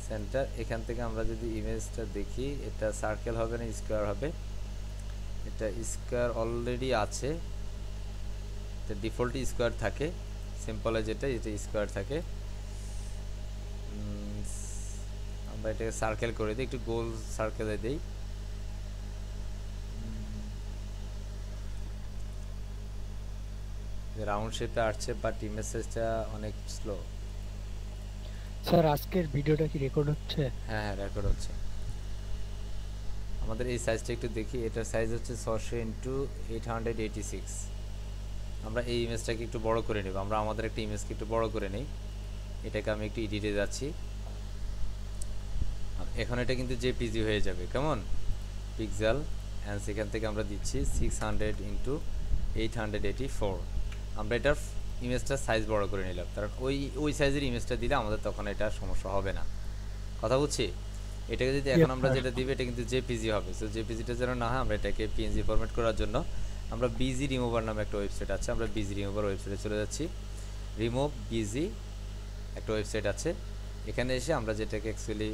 Speaker 1: সেন্টার, এখান থেকে আমরা যদি ইমেজটা দেখি, এটা সার্কেল হবে না স্কোয়ার হবে, এটা স্কোয়ার অলরেডি আছে, এটা ডিফল্টই স্কোয়ার থাকে, সিম্পলে যেটা এটা স্কোয়ার থাকে। আমরা এটাকে সার্কেল করে দিই, একটু গোল সার্কেলে দিই। রাউন্ড শেপে আসছে, বাট ইমেজ সাইজটা অনেক স্লো।
Speaker 2: স্যার আজকের ভিডিওটা কি রেকর্ড হচ্ছে?
Speaker 1: হ্যাঁ হ্যাঁ রেকর্ড হচ্ছে। আমাদের এই সাইজটা একটু দেখি, এটার সাইজ হচ্ছে 600 ইন্টু 886। আমরা এই ইমেজটাকে একটু বড় করে নেব, আমরা আমাদের একটা ইমেজকে একটু বড় করে নেই। এটাকে আমি একটু এডিটে যাচ্ছি, এখন এটা কিন্তু জেপিজি হয়ে যাবে, কেমন? পিক্সেল অ্যান্ড সেখান থেকে আমরা দিচ্ছি 600 ইন্টু 884। আমরা এটার ইমেজটার সাইজ বড় করে নিলাম, কারণ ওই সাইজের ইমেজটা দিলে আমাদের তখন এটা সমস্যা হবে না, কথা বুঝছি। এটাকে যদি এখন আমরা যেটা দিব, এটা কিন্তু জেপিজি হবে। সো জেপিজিটা যেন না হয়, আমরা এটাকে পিএনজি ফরম্যাট করার জন্য আমরা বিজি রিমুভার নামে একটা ওয়েবসাইট আছে, আমরা বিজি রিমুভার ওয়েবসাইটে চলে যাচ্ছি। রিমুভ বিজি একটা ওয়েবসাইট আছে, এখানে এসে আমরা যেটাকে অ্যাকচুয়ালি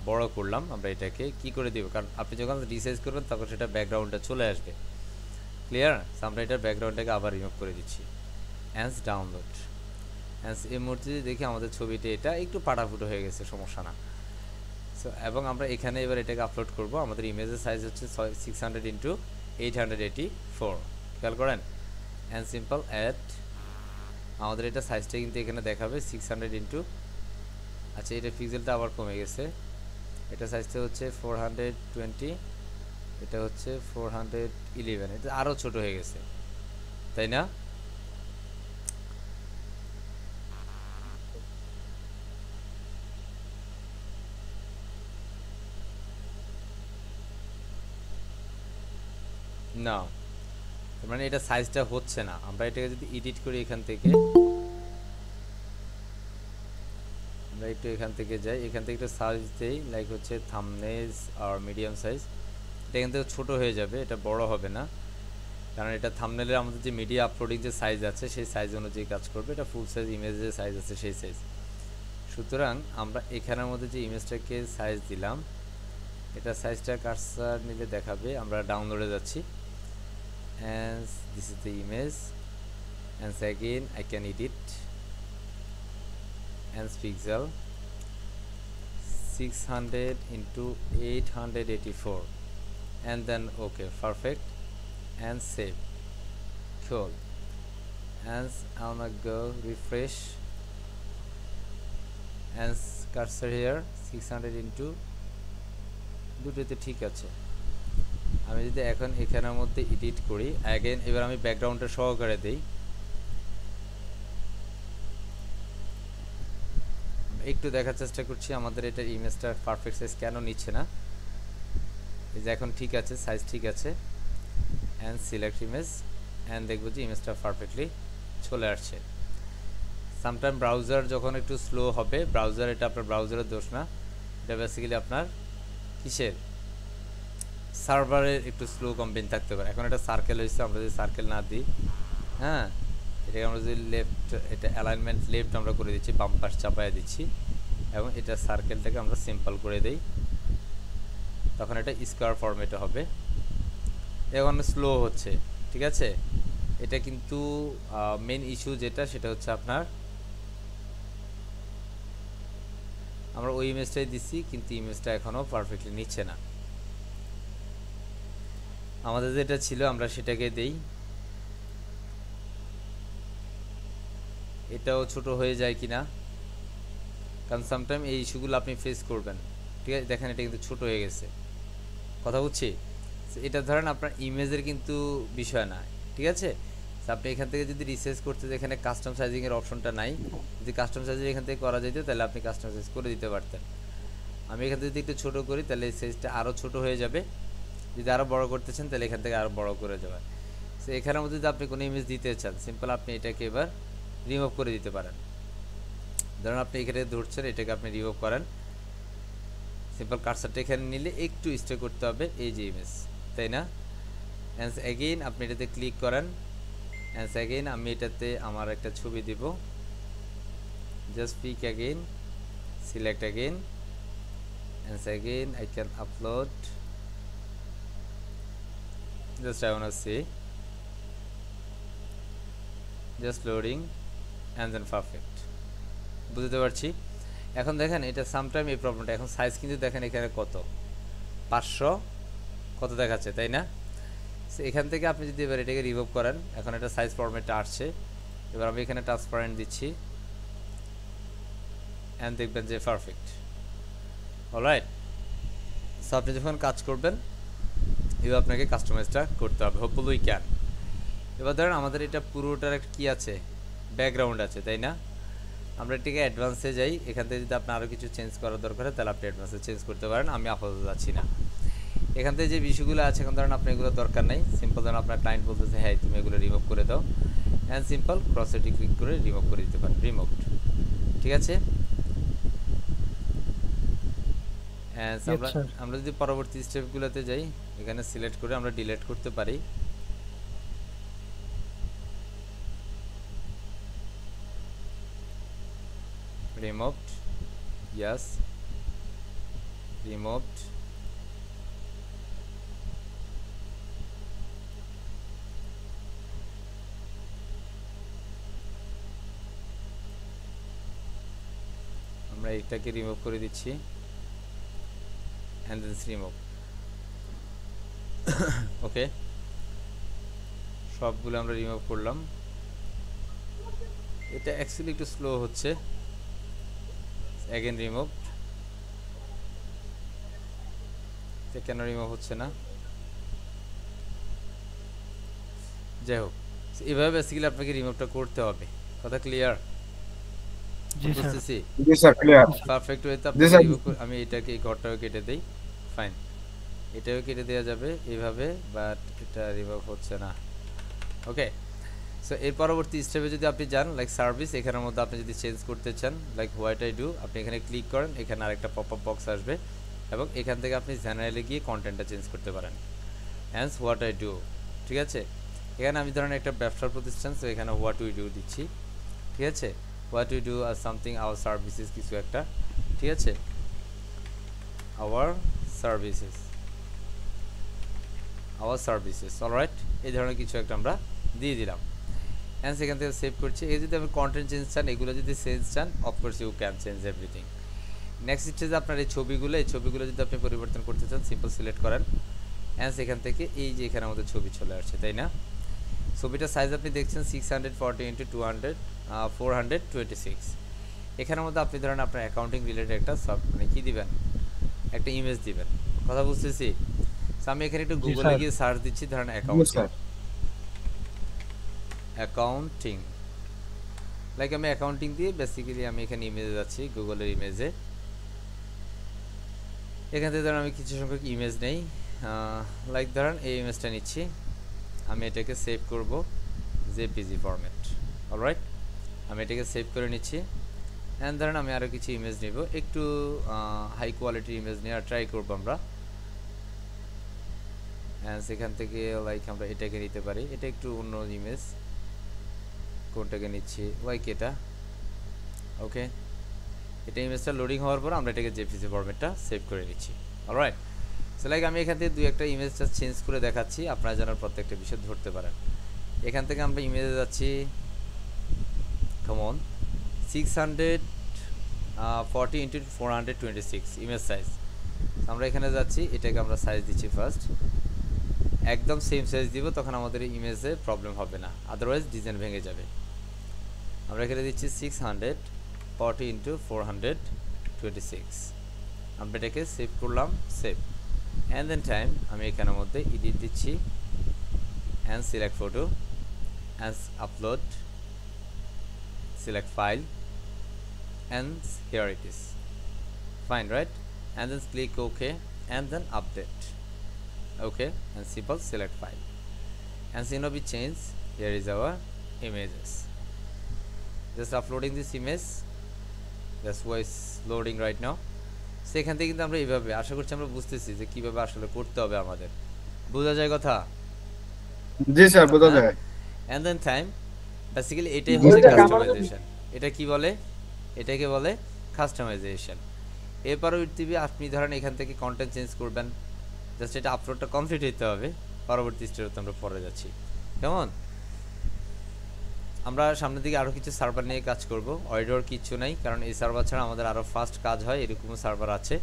Speaker 1: বড় করলাম, আমরা এটাকে কি করে দিব, কারণ আপনি যখন রিসাইজ করবেন তখন সেটা ব্যাকগ্রাউন্ডটা চলে আসবে। ক্লিয়ার? আমরা এটার ব্যাকগ্রাউন্ডটাকে আবার রিমুভ করে দিচ্ছি। অ্যান্স ডাউনলোড, অ্যান্স এই মুহূর্তে দেখি আমাদের ছবিটা এটা একটু পাটাফুটো হয়ে গেছে, সমস্যা না। সো এবং আমরা এখানে এবার এটাকে আপলোড করব। আমাদের ইমেজের সাইজ হচ্ছে 600 ইন্টু 884, খেয়াল করেন। অ্যান্ড সিম্পল অ্যাড, আমাদের এটা সাইজটা কিন্তু এখানে দেখাবে 600 ইন্টু, আচ্ছা এটা পিক্সেলটা আবার কমে গেছে, এটা সাইজটা হচ্ছে 420, এটা হচ্ছে 411, এটা আরও ছোট হয়ে গেছে, তাই না? না, তার মানে এটা সাইজটা হচ্ছে না। আমরা এটাকে যদি এডিট করি এখান থেকে, আমরা একটু এখান থেকে যাই, এখান থেকে একটু সাইজ দেই, লাইক হচ্ছে থাম্বনেইলস আর মিডিয়াম সাইজ। এটা কিন্তু ছোট হয়ে যাবে, এটা বড় হবে না, কারণ এটা থাম্বনেইলের আমাদের যে মিডিয়া আপলোডিং যে সাইজ আছে সেই সাইজ অনুযায়ী কাজ করবে, এটা ফুল সাইজ ইমেজের সাইজ আছে সেই সাইজ। সুতরাং আমরা এখানের মধ্যে যে ইমেজটাকে সাইজ দিলাম, এটা সাইজটা কার্সার নিলে দেখাবে। আমরা ডাউনলোডে যাচ্ছি, and this is the image, and again I can edit and pixel 600 into 884 and then okay, perfect, and save. Cool. And I'm gonna go refresh and cursor here 600 into দুটোতে ঠিক আছে। আমি যদি এখন এখানের মধ্যে এডিট করি अगेन, এবার আমি ব্যাকগ্রাউন্ডটা সহকারে দেই, একটু দেখার চেষ্টা করছি আমাদের এটা ইমেজটা পারফেক্ট সাইজ কেন নিচ্ছে না। এই যে এখন ঠিক আছে, সাইজ ঠিক আছে, এন্ড সিলেক্ট ইমেজ, এন্ড দেখব যে ইমেজটা পারফেক্টলি চলে আসছে। সামটাইম ব্রাউজার যখন একটু স্লো হবে, ব্রাউজার, এটা আপনার ব্রাউজারের দোষ না, এটা বেসিক্যালি আপনার কিসের সার্ভারের একটু স্লো কম্পেন থাকতে পারে। এখন এটা সার্কেল হয়েছে, আমরা যদি সার্কেল না দিই, হ্যাঁ, এটাকে আমরা যদি লেফট, এটা অ্যালাইনমেন্ট লেফট আমরা করে দিচ্ছি, বাম পাশ চাপায় দিচ্ছি, এবং এটা সার্কেলটাকে আমরা সিম্পল করে দেই, তখন এটা স্কোয়ার ফরম্যাটে হবে। এখন স্লো হচ্ছে, ঠিক আছে। এটা কিন্তু মেন ইস্যু যেটা, সেটা হচ্ছে আপনার আমরা ওই ইমেজটাই দিচ্ছি, কিন্তু ইমেজটা এখনও পারফেক্টলি নিচ্ছে না। আমাদের যেটা ছিল আমরা সেটাকে দেই, এটাও ছোট হয়ে যায় কিনা, কারণ সামটাইম এই ইস্যুগুলো আপনি ফেস করবেন, ঠিক আছে। দেখেন এটা কিন্তু ছোট হয়ে গেছে, কথা বুঝছি। এটা ধরেন আপনার ইমেজের কিন্তু বিষয় না, ঠিক আছে। আপনি এখান থেকে যদি রিসার্চ করতে, এখানে কাস্টম সাইজিংয়ের অপশনটা নাই, যদি কাস্টম সাইজিং এখান থেকে করা যেত তাহলে আপনি কাস্টম সাইজ করে দিতে পারতেন। আমি এখান থেকে যদি একটু ছোটো করি তাহলে এই সাইজটা আরও ছোটো হয়ে যাবে, যদি আরও বড় করতে চান তাহলে এখান থেকে আরও বড় করে যাবে। সো এখানের মধ্যে যদি আপনি কোনো ইমেজ দিতে চান, সিম্পল আপনি এটাকে এবার রিমুভ করে দিতে পারেন। ধরুন আপনি এখানে ধরছেন, এটাকে আপনি রিমুভ করেন, সিম্পল কার্সারটা এখানে নিলে একটু স্টে করতে হবে, এই যে ইমেজ, তাই না। অ্যান্ড অ্যাগেইন আপনি এটাতে ক্লিক করেন, অ্যান্ড অ্যাগেইন আমি এটাতে আমার একটা ছবি দিব, just pick again, select again, and again I can upload, just I wanna see, just loading and then perfect, বুঝতে পারছি। এখন দেখেন এটা সামটাইম এই প্রবলেমটা, এখন সাইজ কিন্তু দেখেন এখানে কত 500 কত দেখাচ্ছে, তাই না। এখান থেকে আপনি যদি এবার এটাকে রিমুভ করেন, এখন এটা সাইজ ফরম্যাটটা আসছে, এবার আমি এখানে ট্রান্সপারেন্ট দিচ্ছি, এন্ড দেখবেন যে পারফেক্ট। অলরাইট, সো আপনি যখন কাজ করবেন এবার আপনাকে কাস্টমাইজটা করতে হবে, হোপফুলি উই ক্যান। এবার ধরেন আমাদের এটা পুরোটার একটা কী আছে, ব্যাকগ্রাউন্ড আছে, তাই না। আমরা এটাকে অ্যাডভান্সে যাই, এখান থেকে যদি আপনার আরও কিছু চেঞ্জ করার দরকার হয় তাহলে আপনি অ্যাডভান্সে চেঞ্জ করতে পারেন, আমি আপাতত যাচ্ছি না। এখান থেকে যে বিষয়গুলো আছে, এখন ধরেন আপনার এগুলো দরকার নেই, সিম্পল ধরেন আপনার ক্লায়েন্ট বলতেছে হ্যাঁ তুমি এগুলো রিমুভ করে দাও, অ্যান্ড সিম্পল ক্রসেটি ক্লিক করে রিমুভ করে দিতে পারেন, রিমুভড, ঠিক আছে। আমরা যদি পরবর্তী স্টেপগুলোতে যাই, এখানে সিলেক্ট করে আমরা ডিলিট করতে পারি, removed, yes, removed, আমরা এটাকে রিমুভ করে দিচ্ছি, and then remove, ওকে, সবগুলো আমরা রিমুভ করলাম। এটা অ্যাকচুয়ালি একটু স্লো হচ্ছে, again removed, এটা কেন রিমুভ হচ্ছে না, যাই হোক এভাবে বেসিক্যালি আপনাকে রিমুভটা করতে হবে, কথা ক্লিয়ার। বুঝতেছি,
Speaker 3: জি স্যার ক্লিয়ার,
Speaker 1: পারফেক্ট ওয়েতে আপনি রিমুভ। আমি এটাকে এই ঘরটাও কেটে দেই, ফাইন, এটাও কেটে দেওয়া যাবে এইভাবে, বাট এটা রিমুভ হচ্ছে না, ওকে। সো এর পরবর্তী স্টেপে যদি আপনি যান, লাইক সার্ভিস, এখানের মধ্যে আপনি যদি চেঞ্জ করতে চান, লাইক হোয়াট আই ডু, আপনি এখানে ক্লিক করেন, এখানে আরেকটা পপ আপ বক্স আসবে, এবং এখান থেকে আপনি জেনারেলে গিয়ে কন্টেন্টটা চেঞ্জ করতে পারেন, হ্যান্স হোয়াট আই ডু, ঠিক আছে। এখানে আমি ধরেন একটা ব্যবসার প্রতিষ্ঠান, সো এখানে হোয়াট উই ডু দিচ্ছি, ঠিক আছে। হোয়াট উই ডু আর সামথিং আওয়ার সার্ভিসেস, কিছু একটা, ঠিক আছে, আওয়ার সার্ভিসেস, অলরাইট, এই ধরনের কিছু একটা আমরা দিয়ে দিলাম, অ্যান্ড সেখান থেকে সেভ করছি। এই যদি আমি কন্টেন্ট চেঞ্জ চান, এগুলো যদি চেঞ্জ চান, of course you can change everything. Next স্টেজে আপনার এই ছবিগুলো যদি আপনি পরিবর্তন করতে চান সিম্পল সিলেক্ট করেন অ্যান্ড এখান থেকে এই যে এখানে আমাদের ছবি চলে আসছে, তাই না? ছবিটার সাইজ আপনি দেখছেন 640 ইন্টু 200 426। এখানের মধ্যে আপনি ধরেন আপনার অ্যাকাউন্টিং রিলেটেড একটা মানে কি দিবেন, একটা ইমেজ দিবেন, কথা বুঝতেছি? সো আমি এখানে একটু গুগলে গিয়ে সার্চ দিচ্ছি, ধরেন অ্যাকাউন্টিং লাইক আমি অ্যাকাউন্টিং দিয়ে বেসিক্যালি আমি এখানে ইমেজে যাচ্ছি, গুগলের ইমেজে। এখান থেকে ধরেন আমি কিছু সংখ্যক ইমেজ নেই, লাইক ধরেন এই ইমেজটা নিচ্ছি, আমি এটাকে সেভ করব জেপিজি ফরম্যাট। অলরাইট, আমি এটাকে সেভ করে নিচ্ছি অ্যান্ড ধরেন আমি আরও কিছু ইমেজ নিব, একটু হাই কোয়ালিটির ইমেজ নেওয়ার ট্রাই করবো আমরা। অ্যান্ড সেখান থেকে লাইক আমরা এটাকে নিতে পারি, এটা একটু অন্য ইমেজ, কোনটাকে নিচ্ছি, লাইক এটা। ওকে, এটা ইমেজটা লোডিং হওয়ার পর আমরা এটাকে জেপিজি ফরম্যাটটা সেভ করে নিচ্ছি। অলরাইট, সো লাইক আমি এখান থেকে দুই একটা ইমেজটা চেঞ্জ করে দেখাচ্ছি, আপনারা যেন প্রত্যেকটা বিষয় ধরতে পারেন। এখান থেকে আমরা ইমেজে যাচ্ছি, কমন 640 ইন্টু 426 ইমেজ সাইজ। আমরা এখানে যাচ্ছি, এটাকে আমরা সাইজ দিচ্ছি ফার্স্ট, একদম সেম সাইজ দিব, তখন আমাদের ইমেজে প্রবলেম হবে না, আদারওয়াইজ ডিজাইন ভেঙে যাবে। আমরা এখানে দিচ্ছি 640 ইন্টু 426। আমরা এটাকে সেভ করলাম, সেভ অ্যান্ড দেন টাইম আমি এখানের মধ্যে এডিট দিচ্ছি and select photo and upload, select file and here it is, fine, right? And then click OK and then update, okay, and simple select file and see now we change, here is our images, just uploading this image, that's why it's loading right now. সেখান থেকে কিন্তু আমরা এইভাবে আশা করছি আমরা বুঝতেছি যে কিভাবে আসলে করতে হবে, আমাদের বোঝা যায় কথা?
Speaker 3: জি স্যার, বোঝা যায়।
Speaker 1: and then time বেসিক্যালি এটাই হচ্ছে কাস্টমাইজেশন। এটা কি বলে? এটাকে বলে কাস্টমাইজেশন। এর পরবর্তীতে আপনি ধরেন এখান থেকে কন্টেন্ট চেঞ্জ করবেন, জাস্ট এটা আপলোডটা কমপ্লিট হতে হবে, পরবর্তী স্টেপে আমরা পরে যাচ্ছি। কেমন? আমরা সামনের দিকে আরও কিছু সার্ভার নিয়ে কাজ করব, অডিটর কিচ্ছু নাই, কারণ এই সার্ভার ছাড়া আমাদের আরও ফাস্ট কাজ হয়, এরকমও সার্ভার আছে।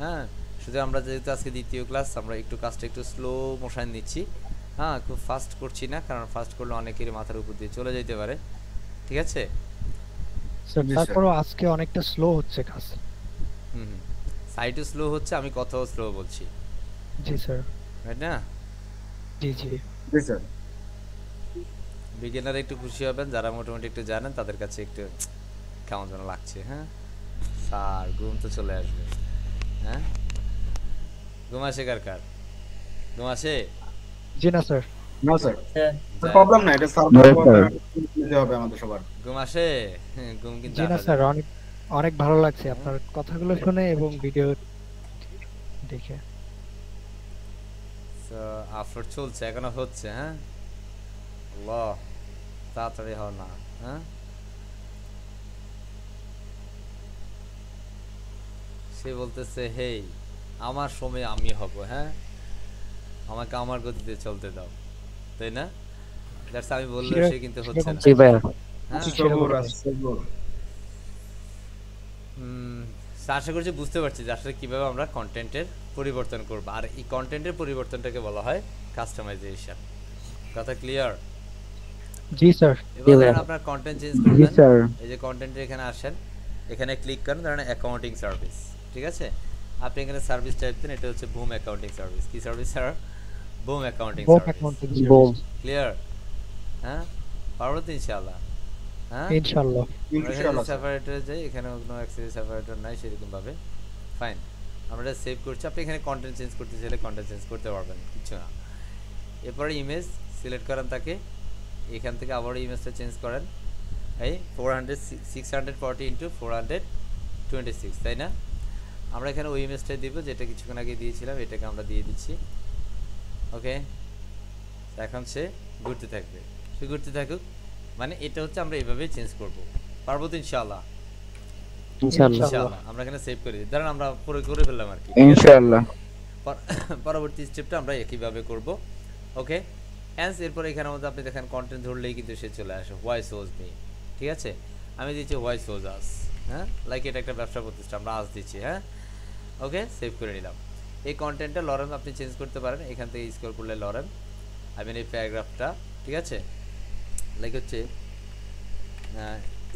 Speaker 1: হ্যাঁ, শুধু আমরা যেহেতু আজকে দ্বিতীয় ক্লাস, আমরা একটু কাজটা একটু স্লো মোশন নিচ্ছি, হ্যাঁ, খুব ফাস্ট করছি না, কারণ ফাস্ট করলে অনেকেরই মাথার উপর দিয়ে চলে যেতে পারে, ঠিক আছে?
Speaker 2: তারপরও আজকে অনেকটা স্লো হচ্ছে কাজ।
Speaker 1: সাইটও স্লো হচ্ছে, আমি কথাও স্লো বলছি।
Speaker 2: জি স্যার,
Speaker 1: রাইট না?
Speaker 2: জি জি
Speaker 3: জি স্যার।
Speaker 1: বিগিনার একটু খুশি হবেন, যারা মোটামুটি একটু জানেন তাদের কাছে একটু কেমন যেন লাগছে। হ্যাঁ স্যার, ঘুম তো চলে আসবে। হ্যাঁ, ঘুম আসে কার কার? ঘুম আসে?
Speaker 2: জি না স্যার,
Speaker 3: না স্যার, প্রবলেম না, এটা সার্ভার দিতে হবে আমাদের সবার।
Speaker 1: ঘুম আসে? ঘুম কিন্তু
Speaker 2: জি না স্যার, অনেক অনেক ভালো লাগছে আপনার কথাগুলো শুনে এবং ভিডিও দেখে।
Speaker 1: তো আপলোড চলছে, এখনো হচ্ছে। হ্যাঁ, আল্লাহ তাড়াতাড়ি হও না। হ্যাঁ, সে বলতেছে হেই আমার সময় আমি হব, হ্যাঁ আমাকে আমার গতিতে চলতে দাও, তাই না? দ্যাটস আমি বললেও সে কিন্তু হচ্ছে না।
Speaker 2: জি ভাইয়া,
Speaker 1: আশা করছি বুঝতে পারছি যে আসলে কিভাবে আমরা কন্টেন্টের পরিবর্তন করব, আর এই কন্টেন্টের পরিবর্তনটাকে বলা হয় কাস্টমাইজেশন। কথা ক্লিয়ার?
Speaker 2: জি স্যার।
Speaker 1: এবার আপনার কন্টেন্ট চেঞ্জ করবেন, এই যে কন্টেন্টের এখানে আসেন, এখানে ক্লিক করেন, ধরেন অ্যাকাউন্টিং সার্ভিস, ঠিক আছে? আপনি এখানে সার্ভিস টাইপ দেন, এটা হচ্ছে বুম অ্যাকাউন্টিং সার্ভিস। কি service sir? Broom accounting service. Clear? হ্যাঁ, পারবো তো ইনশাআল্লাহ। হ্যাঁ
Speaker 2: ইনশাআল্লাহ।
Speaker 1: সেপারেটর যাই, এখানে কোনো অ্যাক্সেস সেপারেটর নাই সেরকম ভাবে, ফাইন। আমরা সেভ করছি, আপনি এখানে কন্টেন্ট চেঞ্জ করতে চাইলে কন্টেন্ট চেঞ্জ করতে পারবেন, কিছু না। এরপরে ইমেজ সিলেক্ট করেন তাকে, এখান থেকে আবার ইমেজটা চেঞ্জ করেন, এই 640 ইন্টু 426, তাই না? আমরা এখানে ওই ইমেজটাই দিব যেটা কিছুক্ষণ আগে দিয়েছিলাম, এটাকে আমরা দিয়ে দিচ্ছি। ওকে, এখন সে ঘুরতে থাকবে, সে ঘুরতে থাকুক, মানে এটা হচ্ছে আমরা এইভাবেই চেঞ্জ করব, পারবো তো ইনশাআল্লাহ? ইনশাআল্লাহ। আমরা এখানে সেভ করে দিই, ধরেন আমরা পুরো করে ফেললাম আর কি, ইনশাআল্লাহ। পরবর্তী স্টেপটা আমরা একইভাবে করব। ওকে, হ্যান্স এরপর এখানের মধ্যে আপনি দেখেন কন্টেন্ট ধরলেই কিন্তু সে চলে আসে, হোয়াই শোজ মি, ঠিক আছে? আমি দিচ্ছি হোয়াই শোজ আস, হ্যাঁ, লাইক এটা একটা ব্যবসা প্রতিষ্ঠান, আমরা আজ দিচ্ছি। হ্যাঁ, ওকে, সেভ করে নিলাম। এই কন্টেন্টটা লরেম আপনি চেঞ্জ করতে পারেন, এখান থেকে স্ক্রল করলে লরেম, আই মিন এই প্যারাগ্রাফটা, ঠিক আছে, লাইক হচ্ছে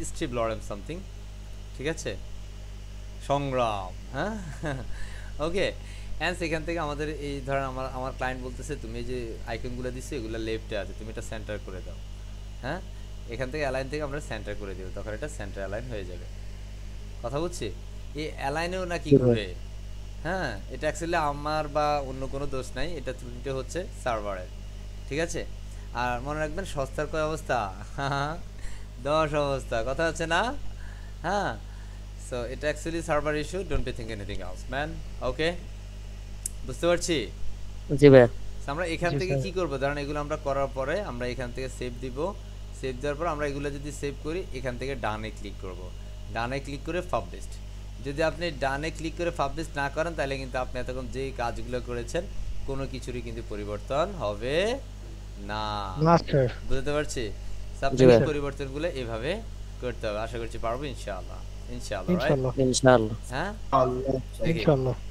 Speaker 1: স্ট্রিপ লরেম সামথিং, ঠিক আছে, সংগ্রাম। হ্যাঁ, ওকে। অ্যান্ড সেখান থেকে আমাদের এই ধরেন আমার ক্লায়েন্ট বলতেছে তুমি যে আইকনগুলো দিচ্ছ এগুলো লেফটে আছে, তুমি এটা সেন্টার করে দাও। হ্যাঁ, এখান থেকে অ্যালাইন থেকে আমরা সেন্টার করে দিব, তখন এটা সেন্টার অ্যালাইন হয়ে যাবে। কথা বুঝছি? এই অ্যালাইনেও নাকি ঘুরে। হ্যাঁ, এটা অ্যাকচুয়ালি আমার বা অন্য কোনো দোষ নাই, এটা ত্রুটিটা হচ্ছে সার্ভারের, ঠিক আছে। আর মনে রাখবেন সস্তার কয় অবস্থা, 10 অবস্থা, কথা হচ্ছে না? হ্যাঁ, সো এটা actually server issue, don't be think anything else man. Okay, বুঝতে পারছি?
Speaker 4: জি ভাই।
Speaker 1: আমরা এখান থেকে কি করব, ধরেন এগুলো আমরা করার পরে আমরা এখান থেকে সেভ দিব, সেভ দেওয়ার পর আমরা এগুলো যদি সেভ করি এখান থেকে ডানে ক্লিক করব, ডানে ক্লিক করে পাবলিশড। যদি আপনি ডানে ক্লিক করে পাবলিশ না করেন তাহলে কিন্তু আপনি এতক্ষণ যেই কাজগুলো করেছেন কোনো কিছুরই কিন্তু পরিবর্তন হবে না, বুঝতে পারছি? আপনাকে পরিবর্তনগুলো এভাবে করতে হবে, আশা করছি পারবো ইনশাআল্লাহ। হ্যাঁ,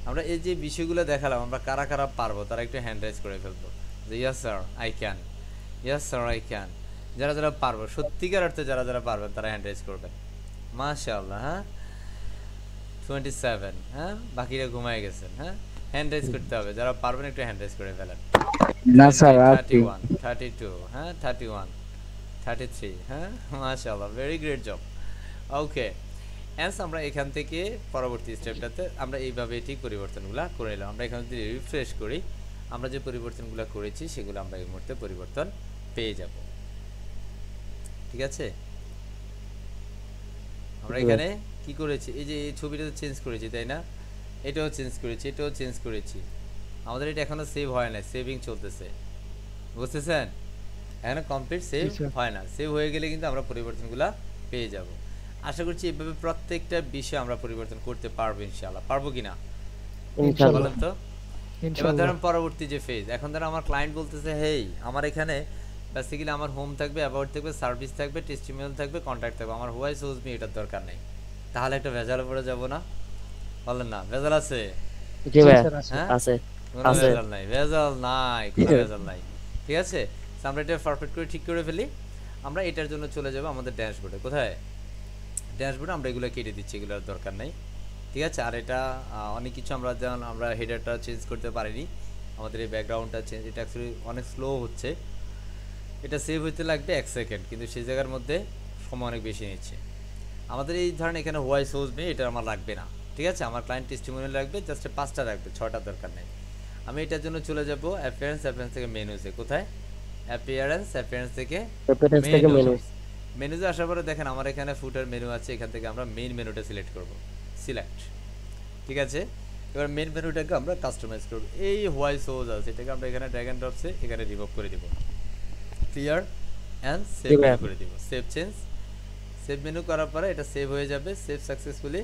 Speaker 1: আমরা এই যে বিষয়গুলো দেখালাম, আমরা কারা কারা পারবো তারা একটু হ্যান্ড রাইজ করে ফেলবো যে yes sir I can, yes sir I can. যারা যারা পারবো, সত্যিকার অর্থে যারা যারা পারবেন তারা হ্যান্ড রাইজ করবেন। মাশাআল্লাহ। হ্যাঁ, 27। হ্যাঁ, বাকিরা ঘুমায় গেছেন। হ্যাঁ, হ্যান্ড রাইজ করতে হবে, যারা পারবেন একটু হ্যান্ড রাইজ করে ফেলেন।
Speaker 4: না স্যার,
Speaker 1: 31, 32, হ্যাঁ 31, 33। হ্যাঁ, মাশাআল্লাহ, ভেরি গ্রেট জব। ওকে, অ্যান্স আমরা এখান থেকে পরবর্তী স্টেপটাতে আমরা এইভাবে ঠিক পরিবর্তনগুলো করে নিলাম। আমরা এখানে যদি রিফ্রেশ করি আমরা যে পরিবর্তনগুলো করেছি সেগুলো আমরা এই মুহূর্তে পরিবর্তন পেয়ে যাব, ঠিক আছে। আমরা এখানে কি করেছি, এই যে এই ছবিটা তো চেঞ্জ করেছি তাই না, এটাও চেঞ্জ করেছি, এটাও চেঞ্জ করেছি। আমাদের এটা এখনো সেভ হয় না, সেভিং চলতেছে, বুঝতেছেন? এখনো কমপ্লিট সেভ হয় না, সেভ হয়ে গেলে কিন্তু আমরা পরিবর্তনগুলো পেয়ে যাব। আশা করছি এইভাবে প্রত্যেকটা বিষয় আমরা পরিবর্তন করতে পারবো ইনশাআল্লাহ। পারবো কিনা বলেন তো? এবার ধরেন পরবর্তী যে ফেজ, এখন ধরেন আমার ক্লায়েন্ট বলতেছে হেই আমার এখানে বেসিক্যালি আমার হোম থাকবে, অ্যাবাউট থাকবে, সার্ভিস থাকবে, টেস্টিমোনিয়াল থাকবে, কন্ট্যাক্ট থাকবে, আমার হোয়াই সোজ মি এটার দরকার নেই। তাহলে একটা ভেজালে পড়ে যাব না? বলেন না, ভেজাল আছে?
Speaker 4: জি ভাই
Speaker 1: আছে, কোনো ভেজাল নাই, ভেজাল নাই, কোনো ভেজাল নাই, ঠিক আছে। আমরা এটা পারফেক্ট করে ঠিক করে ফেলি। আমরা এটার জন্য চলে যাব আমাদের ড্যাশবোর্ডে। কোথায়? ড্যাশবোর্ডে আমরা এগুলো কেটে দিচ্ছি, এগুলোর দরকার নেই, ঠিক আছে। আর এটা অনেক কিছু আমরা যেমন আমরা হেডারটা চেঞ্জ করতে পারিনি, আমাদের এই ব্যাকগ্রাউন্ডটা চেঞ্জ, এটা অ্যাকচুয়ালি অনেক স্লো হচ্ছে, এটা সেভ হইতে লাগবে 1 সেকেন্ড, কিন্তু সেই জায়গার মধ্যে সময় অনেক বেশি নিচ্ছে। আমাদের এই ধরেন এখানে হোয়াই সোজ মি এটা আমার লাগবে না, ঠিক আছে। আমার ক্লায়েন্ট টেস্টিমোনিয়াল লাগবে, জাস্ট 5টা রাখবে, 6টা দরকার নেই। আমি এটার জন্য চলে যাব অ্যাপিয়ারেন্স, অ্যাপিয়ারেন্স থেকে মেনুতে। কোথায়? অ্যাপিয়ারেন্স, অ্যাপিয়ারেন্স থেকে মেনুতে আসার পরে দেখেন আমার এখানে ফুটার মেনু আছে, এখান থেকে আমরা মেইন মেনুটা সিলেক্ট করব, সিলেক্ট, ঠিক আছে। এবার মেইন মেনুটাকে আমরা কাস্টমাইজ করব। এই হোয়াই সোজ আছে এটাকে আমরা এখানে ড্র্যাগ এন্ড ড্রপসে এখানে রিমুভ করে দিব, ক্লিয়ার, এন্ড সেভ করে দিব, সেভ চেঞ্জ। সেভ মেনু করার পরে এটা সেভ হয়ে যাবে, সেভ সাকসেসফুলি।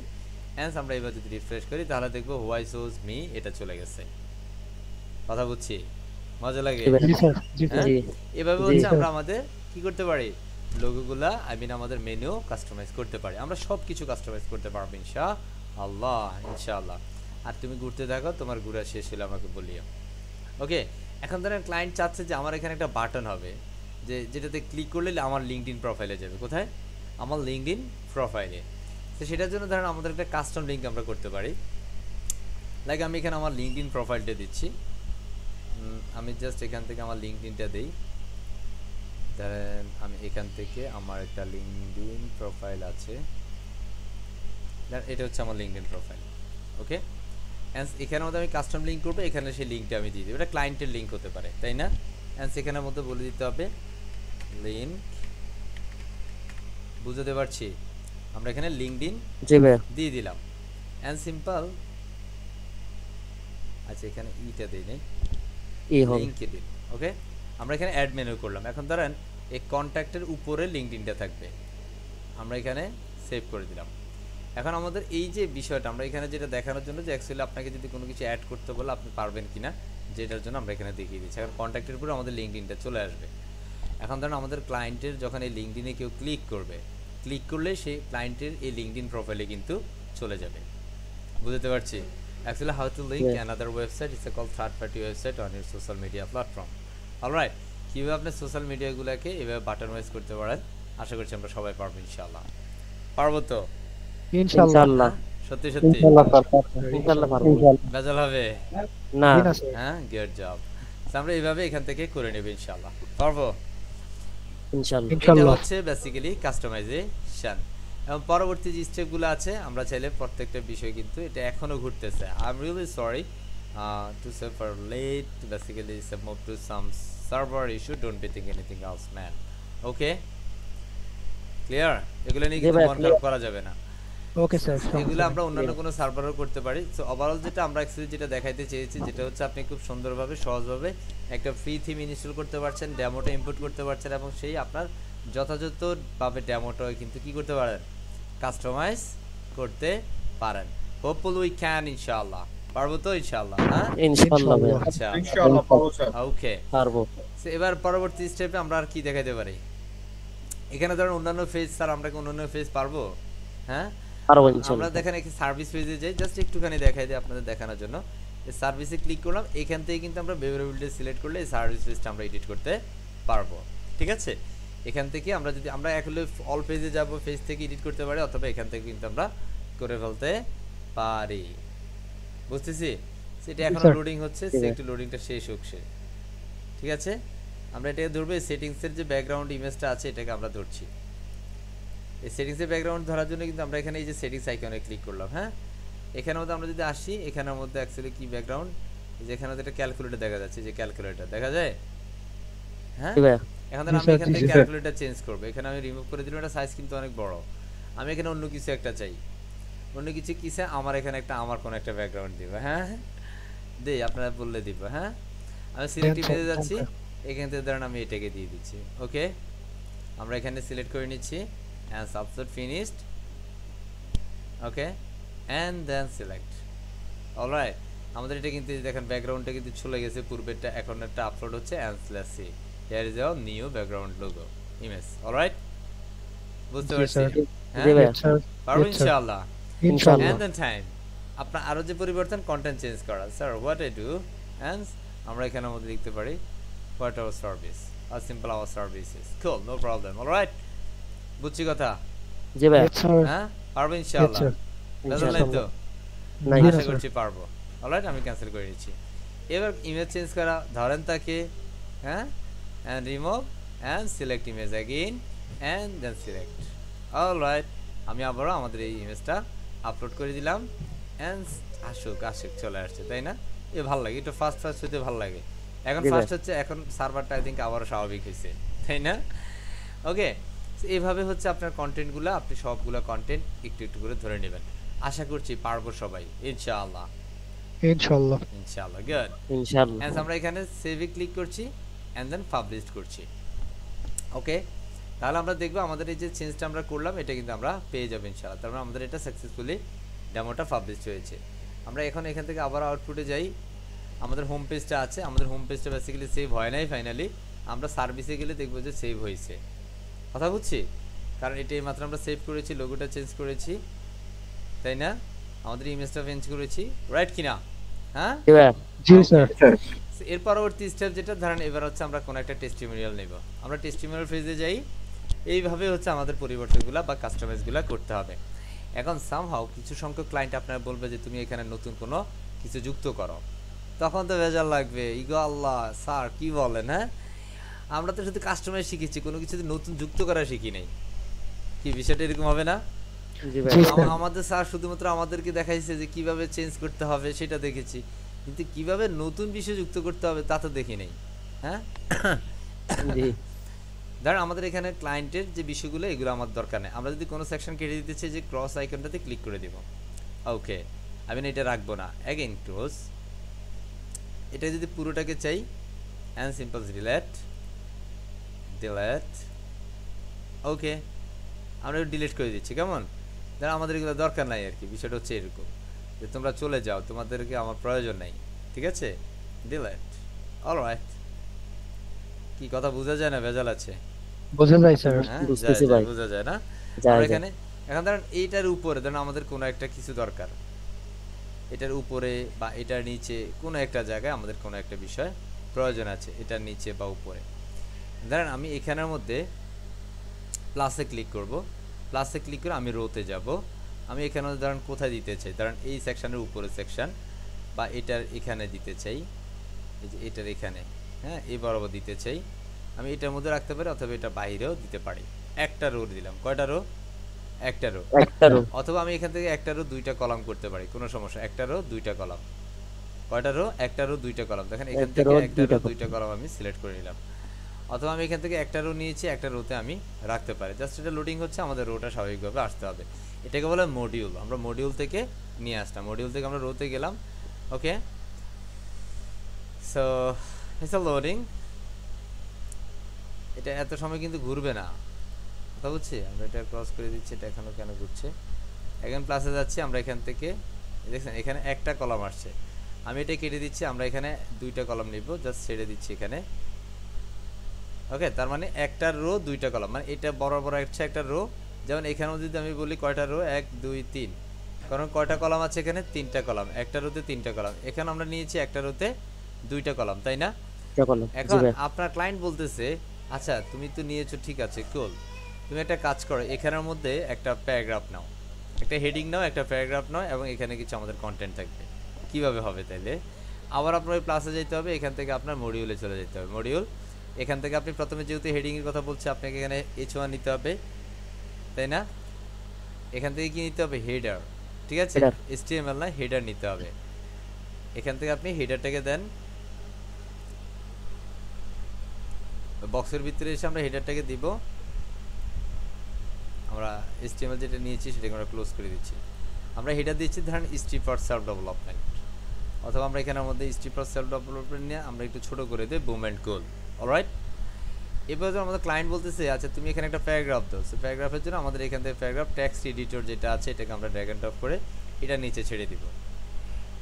Speaker 1: এন্ড আমরা এবার যদি রিফ্রেশ করি তাহলে দেখবো হোয়াই সোজ মি এটা চলে গেছে। কথা বুঝছি? মজা লাগে? এভাবে হচ্ছে আমরা আমাদের কি করতে পারি, লোগোগুলা আই মিন আমাদের মেনু কাস্টমাইজ করতে পারি। আমরা সব কিছু কাস্টমাইজ করতে পারবো ইনশাআল্লাহ, ইনশাআল্লাহ। আর তুমি ঘুরতে থাকো, তোমার ঘোরা শেষ হলে আমাকে বলিও। ওকে, এখন ধরেন ক্লায়েন্ট চাচ্ছে যে আমার এখানে একটা বাটন হবে যে যেটাতে ক্লিক করলে আমার লিঙ্কডইন প্রোফাইলে যাবে। কোথায়? আমার লিঙ্কডইন প্রোফাইলে। তো সেটার জন্য ধরেন আমাদের একটা কাস্টম লিঙ্ক আমরা করতে পারি। লাইক আমি এখানে আমার লিঙ্কডইন প্রোফাইলটা দিচ্ছি, আমি জাস্ট এখান থেকে আমার লিঙ্কডইনটা দেই। ধরেন আমি এখান থেকে আমার একটা লিঙ্কডইন প্রোফাইল আছে, এটা হচ্ছে আমার লিঙ্কডইন প্রোফাইল। ওকে, অ্যান্ড এখানের মধ্যে আমি কাস্টম লিঙ্ক করবো, এখানে সেই লিঙ্কটা আমি দিয়ে দেবো। এটা ক্লায়েন্টের লিঙ্ক হতে পারে, তাই না? অ্যান্ড সেখানের মধ্যে বলে দিতে হবে লিঙ্ক, বুঝতে পারছি? আমরা এখানে লিঙ্কডইন দিয়ে দিলাম, অ্যান্ড সিম্পল। আচ্ছা, এখানে ইটা দিই নেই, লিঙ্কে দিন। ওকে, আমরা এখানে অ্যাড মেনু করলাম। এখন ধরেন এই কন্ট্যাক্টের উপরে লিঙ্কডইনটা থাকবে, আমরা এখানে সেভ করে দিলাম। এখন আমাদের এই যে বিষয়টা আমরা এখানে যেটা দেখানোর জন্য যে অ্যাকচুয়ালি আপনাকে যদি কোনো কিছু অ্যাড করতে বলে আপনি পারবেন কিনা, যেটার জন্য আমরা এখানে দেখিয়ে দিচ্ছি। এখন কন্ট্যাক্টের উপরে আমাদের লিঙ্কডইনটা চলে আসবে। এখন ধরেন আমাদের ক্লায়েন্টের যখন এই লিঙ্কডইনে কেউ ক্লিক করবে ক্লিক করলে সেই ক্লায়েন্টের এই লিঙ্কডইন প্রোফাইলে কিন্তু চলে যাবে। বুঝতে পারছি? Actually, how to link another website? It's a called third-party website on your social media platform. Alright, কিভাবে আপনি সোশ্যাল মিডিয়াগুলোকে এভাবে বাটন ওয়াইজ করতে পারেন, আশা করছি আমরা সবাই পারবো ইনশাআল্লাহ। পারবো তো?
Speaker 4: ইনশাআল্লাহ।
Speaker 1: সত্যি সত্যি
Speaker 4: ইনশাআল্লাহ পারবো।
Speaker 1: বেজাল হবে
Speaker 4: না
Speaker 1: হ্যাঁ, গুড জব। আমরা এইভাবে এখান থেকে করে নেব ইনশাআল্লাহ। পারবো?
Speaker 4: ইনশাআল্লাহ।
Speaker 1: এটা হচ্ছে বেসিক্যালি কাস্টমাইজেশন। এবং পরবর্তী যে স্টেপগুলো আছে আমরা চাইলে প্রত্যেকটা বিষয় কিন্তু এটা এখনো ঘুরতেছে। I am really sorry to say for late, basically it's move to some server issue, don't be thing anything else man. Okay, clear? এগুলো নিয়ে কিন্তু মন খারাপ করা যাবে না।
Speaker 2: ওকে স্যার,
Speaker 1: এগুলো আমরা অন্যান্য কোনো সার্ভারও করতে পারি। সো ওভারঅল যেটা আমরা অ্যাকচুয়ালি যেটা দেখাইতে চেয়েছি যেটা হচ্ছে আপনি খুব সুন্দরভাবে সহজভাবে একটা ফ্রি থিম ইনস্টল করতে পারছেন, ডেমোটা ইম্পোর্ট করতে পারছেন এবং সেই আপনার যথাযথভাবে ডেমোটা কিন্তু কি করতে পারেন, কাস্টমাইজ করতে পারেন। হোপফুলি উই ক্যান ইনশাআল্লাহ। পারবো তো ইনশাআল্লাহ? হ্যাঁ
Speaker 4: ইনশাআল্লাহ ভাই।
Speaker 1: আচ্ছা
Speaker 3: ইনশাআল্লাহ পাবো স্যার।
Speaker 1: ওকে,
Speaker 4: পারবো।
Speaker 1: সো এবার পরবর্তী স্টেপে আমরা আর কি দেখাইতে পারি? এখানে ধরুন অন্যান্য ফেজ, স্যার আমরা কি অন্যান্য ফেজ পারবো? হ্যাঁ
Speaker 4: পারবো
Speaker 1: আমরা
Speaker 4: ইনশাআল্লাহ।
Speaker 1: দেখেন একটি সার্ভিস পেজে যাই, জাস্ট একটুখানি দেখাই দিই আপনাদের দেখানোর জন্য। এই সার্ভিসে ক্লিক করলাম, এখান থেকে কিন্তু আমরা বেভারেবিলিটি সিলেক্ট করলে এই সার্ভিস পেজটা আমরা এডিট করতে পারবো। ঠিক আছে, এখান থেকে আমরা যদি আমরা একলে অল পেজে যাব, পেজ থেকে এডিট করতে পারি, অথবা এখান থেকে কিন্তু আমরা করে ফেলতে পারি। বুঝতেছি? সেটা এখন লোডিং হচ্ছে, সে একটু লোডিংটা শেষ হচ্ছে। ঠিক আছে, আমরা এটাকে ধরবো, সেটিংসের যে ব্যাকগ্রাউন্ড ইমেজটা আছে এটাকে আমরা ধরছি। এই সেটিংসের ব্যাকগ্রাউন্ড ধরার জন্য কিন্তু আমরা এখানে এই যে সেটিংস আইকনে ক্লিক করলাম। হ্যাঁ, এখানের মধ্যে আমরা যদি আসি, এখানের মধ্যে অ্যাকচুয়ালি কি ব্যাকগ্রাউন্ড, যেখানে একটা ক্যালকুলেটর দেখা যাচ্ছে, যে ক্যালকুলেটর দেখা যায়। হ্যাঁ, এখন আমি এখান থেকে ক্যালকুলেটর চেঞ্জ করব। এখানে আমি রিমুভ করে দিলাম, এটা সাইজ কিন্তু অনেক বড়। আমি এখানে অন্য কিছু একটা চাই, অন্য কিছু কিসে আমার এখানে একটা আমার কোন একটা ব্যাকগ্রাউন্ড দিব। হ্যাঁ দেই, আপনারা বললে দিব। হ্যাঁ, আমি সিলেক্ট ইমেজে যাচ্ছি, এখান থেকে ধরেন আমি এটাকে দিয়ে দিচ্ছি। ওকে, আমরা এখানে সিলেক্ট করে নিচ্ছি and upload finished. Okay, and then select. All right, আমাদের এটা কিন্তু দেখেন ব্যাকগ্রাউন্ডটা কিন্তু চলে গেছে, পূর্বেরটা এখন একটা আপলোড হচ্ছে। and let's see, here is our new background logo image. All right, বুঝতে পারছি? হ্যাঁ পারবো ইনশাআল্লাহ। and then time আপনার আরো যে পরিবর্তন, কন্টেন্ট চেঞ্জ করা। Sir what I do, and আমরা এখানের মধ্যে লিখতে পারি what our service, or simple our services. Cool, no problem. All right, বুঝছি কথা?
Speaker 4: জি ভাই।
Speaker 1: হ্যাঁ পারবো ইনশাআল্লাহ। বুঝলেন তো? আশা করছি পারবো। অলরাইট, আমি ক্যান্সেল করে দিচ্ছি। এবার ইমেজ চেঞ্জ করা, ধরেন তাকে, হ্যাঁ, and remove and select image again and then select. Alright, আমি আবারও আমাদের এই ইমেজটা আপলোড করে দিলাম। এন্ড আসুক চলে আসছে, তাই না? এ ভালো লাগে, এটা ফাস্ট হতে ভালো লাগে। এখন ফাস্ট হচ্ছে, এখন সার্ভারটা আই থিংক আবারও স্বাভাবিক হয়েছে, তাই না? ওকে, এইভাবে হচ্ছে আপনার কন্টেন্টগুলো, আপনি সবগুলো কন্টেন্ট একটু একটু করে ধরে নেবেন। আশা করছি পারবো সবাই ইনশাআল্লাহ।
Speaker 2: ইনশাআল্লাহ
Speaker 1: ইনশাআল্লাহ, গুড।
Speaker 4: ইনশাআল্লাহ।
Speaker 1: এন্ড আমরা এখানে সেভে ক্লিক করছি এন্ড দেন পাবলিশ করছি। ওকে, তাহলে আমরা দেখব আমাদের এই যে চেঞ্জটা আমরা করলাম এটা কিন্তু আমরা পেয়ে যাব ইনশাআল্লাহ। তার মানে আমাদের এটা সাকসেসফুলি ডেমোটা পাবলিশ হয়েছে। আমরা এখন এখান থেকে আবার আউটপুটে যাই। আমাদের হোম পেজটা আছে, আমাদের হোম পেজটা বেসিক্যালি সেভ হয় নাই ফাইনালি। আমরা সার্ভিসে গেলে দেখব যে সেভ হয়েছে। কথা বুঝছি? কারণ এটাই মাত্র আমরা সেভ করেছি, লোগোটা চেঞ্জ করেছি, তাই না? আমাদের ইমেজটা চেঞ্জ করেছি, রাইট কিনা? হ্যাঁ
Speaker 2: জি স্যার।
Speaker 1: এর পরবর্তী স্টেপ যেটা ধরেন, এবার হচ্ছে আমরা কোন একটা টেস্টিমোনিয়াল নেব। আমরা টেস্টিমোনিয়াল ফেজে যাই। এইভাবে হচ্ছে আমাদের পরিবর্তনগুলো বা কাস্টমাইজগুলো করতে হবে। এখন সামহাউ কিছু সংখ্যক ক্লায়েন্ট আপনারা বলবে যে তুমি এখানে নতুন কোনো কিছু যুক্ত করো, তখন তো ভেজাল লাগবে। ইগো আল্লাহ স্যার কি বলেন? হ্যাঁ, আমরা তো শুধু কাস্টমাইজ শিখেছি, কোনো কিছু নতুন যুক্ত করা শিখি নাই। কি বিষয়টা এরকম হবে না? আমাদের স্যার শুধুমাত্র আমাদেরকে দেখাইছে যে কিভাবে চেঞ্জ করতে হবে সেটা দেখেছি, কিন্তু কিভাবে নতুন বিষয় যুক্ত করতে হবে তা তো দেখি নাই। হ্যাঁ, ধরেন আমাদের এখানে ক্লায়েন্টের যে বিষয়গুলো এগুলো আমার দরকার নেই। আমরা যদি কোনো সেকশন কেটে দিতে চাই, যে ক্রস আইকনটাতে ক্লিক করে দিব। ওকে, আমি এটা রাখবো না, অ্যাগেন ক্লোজ। এটা যদি পুরোটাকে চাই, এন্ড সিম্পল ডিলিট। ওকে, আমরা ডিলিট করে দিচ্ছি। কেমন? ধর আমাদের এগুলো দরকার নাই আর কি। বিষয়টা হচ্ছে এরকম যে তোমরা চলে যাও, তোমাদেরকে আমার প্রয়োজন নাই। ঠিক আছে, ডিলিট। অলরাইট, কি কথা বোঝা যায় না? ভেজাল আছে?
Speaker 2: বোঝা যায় স্যার।
Speaker 1: হ্যাঁ,
Speaker 4: বুঝতেছি ভাই।
Speaker 1: বোঝা যায় না? আমরা এখানে এখন ধরেন এইটার উপরে ধরেন আমাদের কোনো একটা কিছু দরকার, এটার উপরে বা এটার নিচে কোনো একটা জায়গায় আমাদের কোনো একটা বিষয় প্রয়োজন আছে, এটার নিচে বা উপরে। ধরেন আমি এখানের মধ্যে প্লাসে ক্লিক করব, প্লাসে ক্লিক করে আমি রোতে যাব। আমি এখানে ধরেন কোথায় দিতে চাই, ধরেন এই সেকশনের উপরে সেকশন বা এটার এখানে দিতে চাই, এই যে এটার এখানে, হ্যাঁ এই বরাবর দিতে চাই। আমি এটার মধ্যে রাখতে পারি অথবা এটা বাইরেও দিতে পারি। একটা রো দিলাম, কয়টা রো? একটা রো। অথবা আমি এখান থেকে একটা রো দুইটা কলাম করতে পারি, কোনো সমস্যা। একটা রো দুইটা কলাম, কয়টা রো? একটা রো দুইটা কলাম। দেখেন এখান থেকে একটা রো দুইটা কলাম আমি সিলেক্ট করে নিলাম। অথবা আমি এখান থেকে একটা রো নিয়েছি, একটা রোতে আমি রাখতে পারি। জাস্ট এটা লোডিং হচ্ছে, আমাদের রোটা স্বাভাবিকভাবে আসতে হবে। এটাকে বলে মডিউল। আমরা মডিউল থেকে নিয়ে আসলাম, মডিউল থেকে আমরা রোতে গেলাম। ওকে, সো ইটস আ লোডিং। এটা এত সময় কিন্তু ঘুরবে না, কথা বুঝছি? আমরা এটা ক্রস করে দিচ্ছি, এটা এখনো কেন ঘুরছে? এখন প্লাসে যাচ্ছি, আমরা এখান থেকে দেখছেন এখানে একটা কলাম আসছে, আমি এটা কেটে দিচ্ছি, আমরা এখানে দুইটা কলাম নিব, জাস্ট ছেড়ে দিচ্ছি এখানে। ওকে, তার মানে একটা রো দুইটা কলাম, মানে এটা বরাবর হচ্ছে একটা রো। যেমন এখানেও যদি আমি বলি কয়টা রো, 1 2 3, কারণ কয়টা কলাম আছে এখানে? 3টা কলাম, একটা রোতে 3টা কলাম। এখানে আমরা নিয়েছি একটা রোতে দুইটা কলাম, তাই না? এখন আপনার ক্লায়েন্ট বলতেছে আচ্ছা তুমি তো নিয়েছো, ঠিক আছে কুল, তুমি একটা কাজ করো, এখানের মধ্যে একটা প্যারাগ্রাফ নাও, একটা হেডিং নাও, একটা প্যারাগ্রাফ নাও, এবং এখানে কিছু আমাদের কন্টেন্ট থাকবে। কিভাবে হবে তাইলে? আবার আপনার ওই প্লাসে যেতে হবে, এখান থেকে আপনার মডিউলে চলে যেতে হবে। মডিউল, এখান থেকে আপনি প্রথমে যেহেতু হেডিংয়ের কথা বলছে, আপনাকে এখানে H1 নিতে হবে, তাই না? এখান থেকে কি নিতে হবে? হেডার, ঠিক আছে? HTML না, হেডার নিতে হবে। এখান থেকে আপনি হেডারটাকে দেন, বক্সের ভিতরে এসে আমরা হেডারটাকে দিব। আমরা HTML যেটা নিয়েছি সেটাকে আমরা ক্লোজ করে দিচ্ছি। আমরা হেডার দিচ্ছি ধরেন স্ট্রিপ ফর সেলফ ডেভেলপমেন্ট, অথবা আমরা এখানের মধ্যে স্ট্রিপ ফর সেলফ ডেভেলপমেন্ট নিয়ে আমরা একটু ছোট করে দিই, বুম এন্ড গোল। অলরাইট, এবার আমাদের ক্লায়েন্ট বলতেছে আচ্ছা তুমি এখানে একটা প্যারাগ্রাফ দাও। সো প্যারাগ্রাফের জন্য আমাদের এখান থেকে প্যারাগ্রাফ টেক্সট এডিটর যেটা আছে এটাকে আমরা ড্র্যাগ এন্ড ড্রপ করে এটা নিচে ছেড়ে দিব।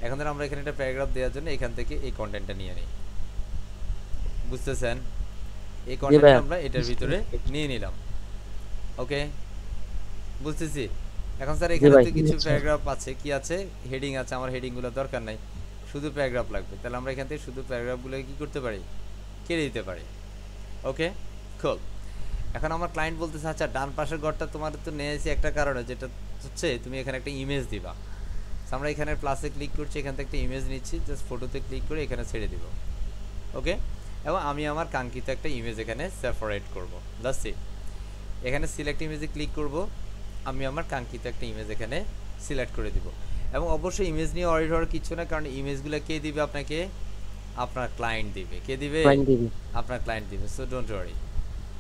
Speaker 1: এখন ধর আমরা এখানে একটা প্যারাগ্রাফ দেওয়ার জন্য এখান থেকে এই কন্টেন্টটা নিয়ে নিই, বুঝতেছেন? এই কন্টেন্ট আমরা এটার ভিতরে নিয়ে নিলাম। ওকে, বুঝতেছি। এখন স্যার এখানে তো কিছু প্যারাগ্রাফ আছে, কি আছে? হেডিং আছে, আমার হেডিংগুলো দরকার নাই, শুধু প্যারাগ্রাফ লাগবে। তাহলে আমরা এখান থেকে শুধু প্যারাগ্রাফগুলো কি করতে পারি? কেটে দিতে পারি। ওকে, খুব। এখন আমার ক্লায়েন্ট বলতেছে আচ্ছা ডান পাশের ঘরটা তোমার তো নিয়েছি একটা কারণে, যেটা হচ্ছে তুমি এখানে একটা ইমেজ দিবা। আমরা এখানে প্লাসে ক্লিক করছি, এখান থেকে একটা ইমেজ নিচ্ছি, জাস্ট ফটোতে ক্লিক করে এখানে ছেড়ে দিব। ওকে, এবং আমি আমার কাঙ্ক্ষিত একটা ইমেজ এখানে সেপারেট করব। জাস্ট এখানে সিলেক্ট ইমেজে ক্লিক করব, আমি আমার কাঙ্ক্ষিত একটা ইমেজ এখানে সিলেক্ট করে দিব। এবং অবশ্যই ইমেজ নিয়ে অরিড হওয়ার কিছু না, কারণ ইমেজগুলো কে দিবে আপনাকে? আপনার ক্লায়েন্ট দিবে। কে দিবে? আপনার ক্লায়েন্ট দিবে। So don't worry.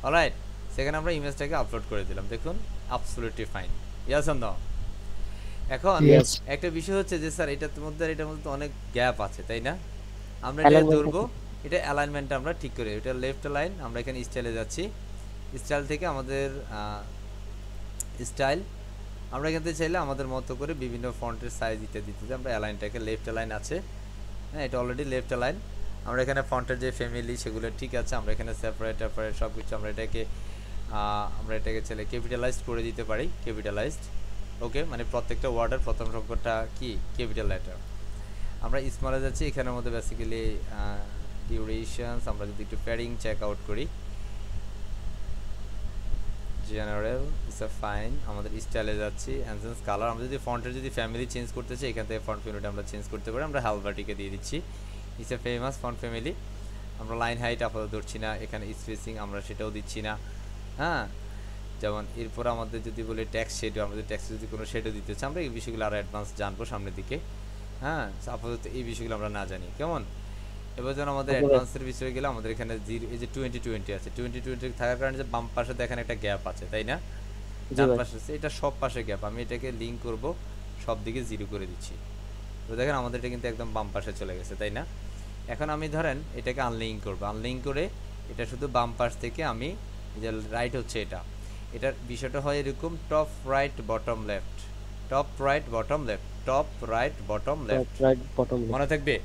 Speaker 1: অলরাইট, সেখানে আমরা ইমেজটাকে আপলোড করে দিলাম, দেখুন absolutely fine. Yes or no? এখন একটা বিষয় হচ্ছে যে স্যার এটার মধ্যে তো অনেক গ্যাপ আছে, তাই না? আমরা এটা ধরবো, এটা অ্যালাইনমেন্টটা আমরা ঠিক করে, এটা লেফট অ্যালাইন। আমরা এখানে স্টাইলে যাচ্ছি, স্টাইল থেকে আমাদের স্টাইল আমরা এখান থেকে চাইলে আমাদের মতো করে বিভিন্ন ফন্টের সাইজ দিতে আমরা অ্যালাইনটাকে লেফট অ্যালাইন আছে, হ্যাঁ এটা অলরেডি লেফট অ্যালাইন। আমরা এখানে ফন্টের যে ফ্যামিলি সেগুলো ঠিক আছে, আমরা এখানে সেপারেট সব কিছু আমরা এটাকে চাইলে ক্যাপিটালাইজড করে দিতে পারি, ক্যাপিটালাইজড। ওকে, মানে প্রত্যেকটা ওয়ার্ডের প্রথম সংখ্যাটা কি? Capital letter. আমরা স্মলে যাচ্ছি, এখানের মধ্যে বেসিক্যালি ডিউরেশনস আমরা যদি একটু প্যাডিং চেক আউট করি, জেনারেল ইটস আ ফাইন। আমাদের স্টাইলে যাচ্ছি, অ্যানসেন্স কালার। আমরা যদি ফন্টের যদি ফ্যামিলি চেঞ্জ করতে চাই, এখান থেকে ফন্ট ফ্যামিলিটা আমরা চেঞ্জ করতে পারি। আমরা হালভার্টিকে দিয়ে দিচ্ছি, it's a famous font family. আমরা লাইন হাইট আপাতত ধরছি না, এখানে স্পেসিং আমরা সেটাও দিচ্ছি না। হ্যাঁ, যেমন এরপর আমাদের যদি বলি টেক্সট শেডও, আমরা যদি টেক্সট যদি কোনো শেডও দিতে চাই, আমরা এই বিষয়গুলো আরও অ্যাডভান্স জানবো সামনের দিকে। হ্যাঁ, আপাতত এই বিষয়গুলো আমরা না জানি, কেমন? এবার যেন আমাদের অ্যাডভান্সের বিষয়ে গেলে আমাদের এখানে এই যে 2020 আছে, 2020 থাকার কারণে যে বাম পাশে দেখেন একটা গ্যাপ আছে, তাই না? ডান পাশে এটা সব পাশে গ্যাপ, আমি এটাকে লিঙ্ক করব, সব দিকে 0 করে দিচ্ছি। তো দেখেন আমাদের এটা কিন্তু একদম বাম পাশে চলে গেছে, তাই না? এখন আমি ধরেন এটাকে আনলিঙ্ক করব, আনলিঙ্ক করে এটা শুধু বাম পাশ থেকে আমি যে রাইট হচ্ছে এটার বিষয়টা হয় এরকম, top right bottom left, top right bottom left, top right bottom left, মনে থাকবে?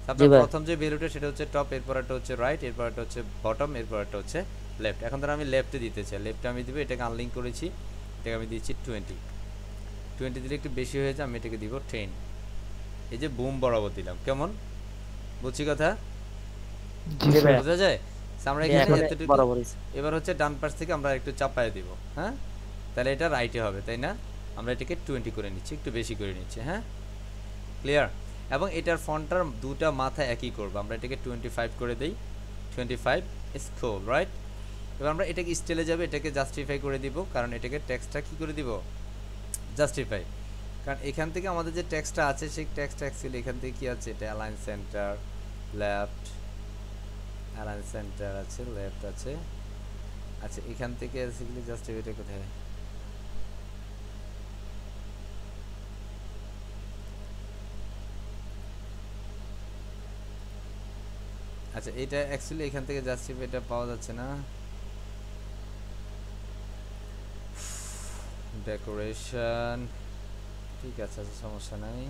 Speaker 1: তারপর প্রথম যে ভ্যালুটা সেটা হচ্ছে টপ, এরপর একটা হচ্ছে রাইট, এরপর একটা হচ্ছে বটম, এরপর একটা হচ্ছে লেফট। এখন ধর আমি লেফটে দিতে চাই, লেফটে আমি দিব, এটাকে আনলিঙ্ক করেছি, এটাকে আমি দিচ্ছি 20 20 দিলে একটু বেশি হয়ে যায়, আমি এটাকে দিব 10। এই যে বুম বরাবর দিলাম, কেমন বুঝছি কথা?
Speaker 2: জি
Speaker 4: জি
Speaker 2: স্যার
Speaker 4: ভাইয়া।
Speaker 1: বোঝা যায়? So আমরা
Speaker 4: জি,
Speaker 1: এখানে
Speaker 4: এখন
Speaker 1: এতটুকু,
Speaker 4: বরাবর হইছে।
Speaker 1: এবার হচ্ছে ডান পাশ থেকে আমরা একটু চাপায় দিব, হ্যাঁ, তাহলে এটা রাইটে হবে, তাই না? আমরা এটাকে 20 করে নিচ্ছি, একটু বেশি করে নিচ্ছি, হ্যাঁ, ক্লিয়ার? এবং এটার ফন্টটার দুটা মাথা একই করব, আমরা এটাকে 25 করে দেই, 25 স্ক্রল রাইট। এবার আমরা এটাকে স্টাইলে যাবে, এটাকে জাস্টিফাই করে দিব, কারণ এটাকে টেক্সটটা কি করে দিব, জাস্টিফাই। কারণ এখান থেকে আমাদের যে টেক্সটটা আছে সেই টেক্সটটা অ্যাকচুয়ালি এখান থেকে কি আছে, এটা align centre left, align centre আছে, লেফট আছে। আচ্ছা এখান থেকে বেসিক্যালি জাস্টিফাইটা কোথায়, আচ্ছা এটা অ্যাকচুয়ালি এখান থেকে জাস্টিফাইটা পাওয়া যাচ্ছে না, ডেকোরেশন, ঠিক আছে, আচ্ছা সমস্যা নাই।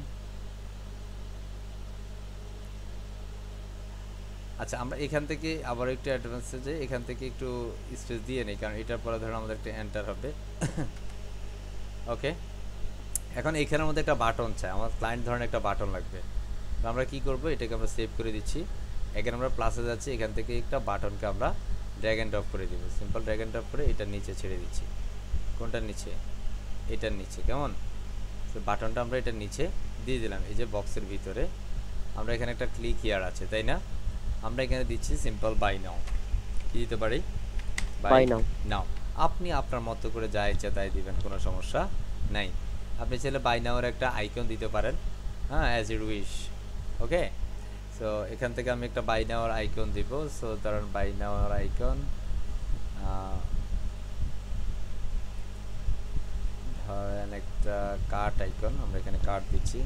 Speaker 1: আচ্ছা আমরা এখান থেকে আবার একটু অ্যাডভান্সে যাই, এখান থেকে একটু স্পেস দিয়ে নেই, কারণ এটার পরে ধরো আমাদের একটা এন্টার হবে। ওকে, এখন এখানের মধ্যে একটা বাটন চাই, আমার ক্লায়েন্ট ধরনের একটা বাটন লাগবে। তো আমরা কি করব, এটাকে আমরা সেভ করে দিচ্ছি, এখানে আমরা প্লাসে যাচ্ছি, এখান থেকে একটা বাটনকে আমরা ড্র্যাগ এন্ড ড্রপ করে দিব, সিম্পল ড্র্যাগ এন্ড ড্রপ করে এটার নিচে ছেড়ে দিচ্ছি। কোনটার নিচে, এটার নিচে, কেমন? তো বাটনটা আমরা এটার নিচে দিয়ে দিলাম, এই যে বক্সের ভিতরে আমরা এখানে একটা ক্লিক হিয়ার আছে, তাই না? আমরা এখানে দিচ্ছি সিম্পল বাই নাও, কি দিতে পারি,
Speaker 4: বাই নাও।
Speaker 1: নাও। আপনি আপনার মতো করে যা ইচ্ছা তাই দিবেন, কোনো সমস্যা নাই। আপনি চাইলে বাই নাওর একটা আইকন দিতে পারেন, হ্যাঁ, as you wish. Okay, so এখান থেকে আমি একটা বাই নাওর আইকন দিব। সো ধরুন বাই নাওর আইকন, ধরেন একটা কার্ট আইকন, আমরা এখানে কার্ট দিচ্ছি।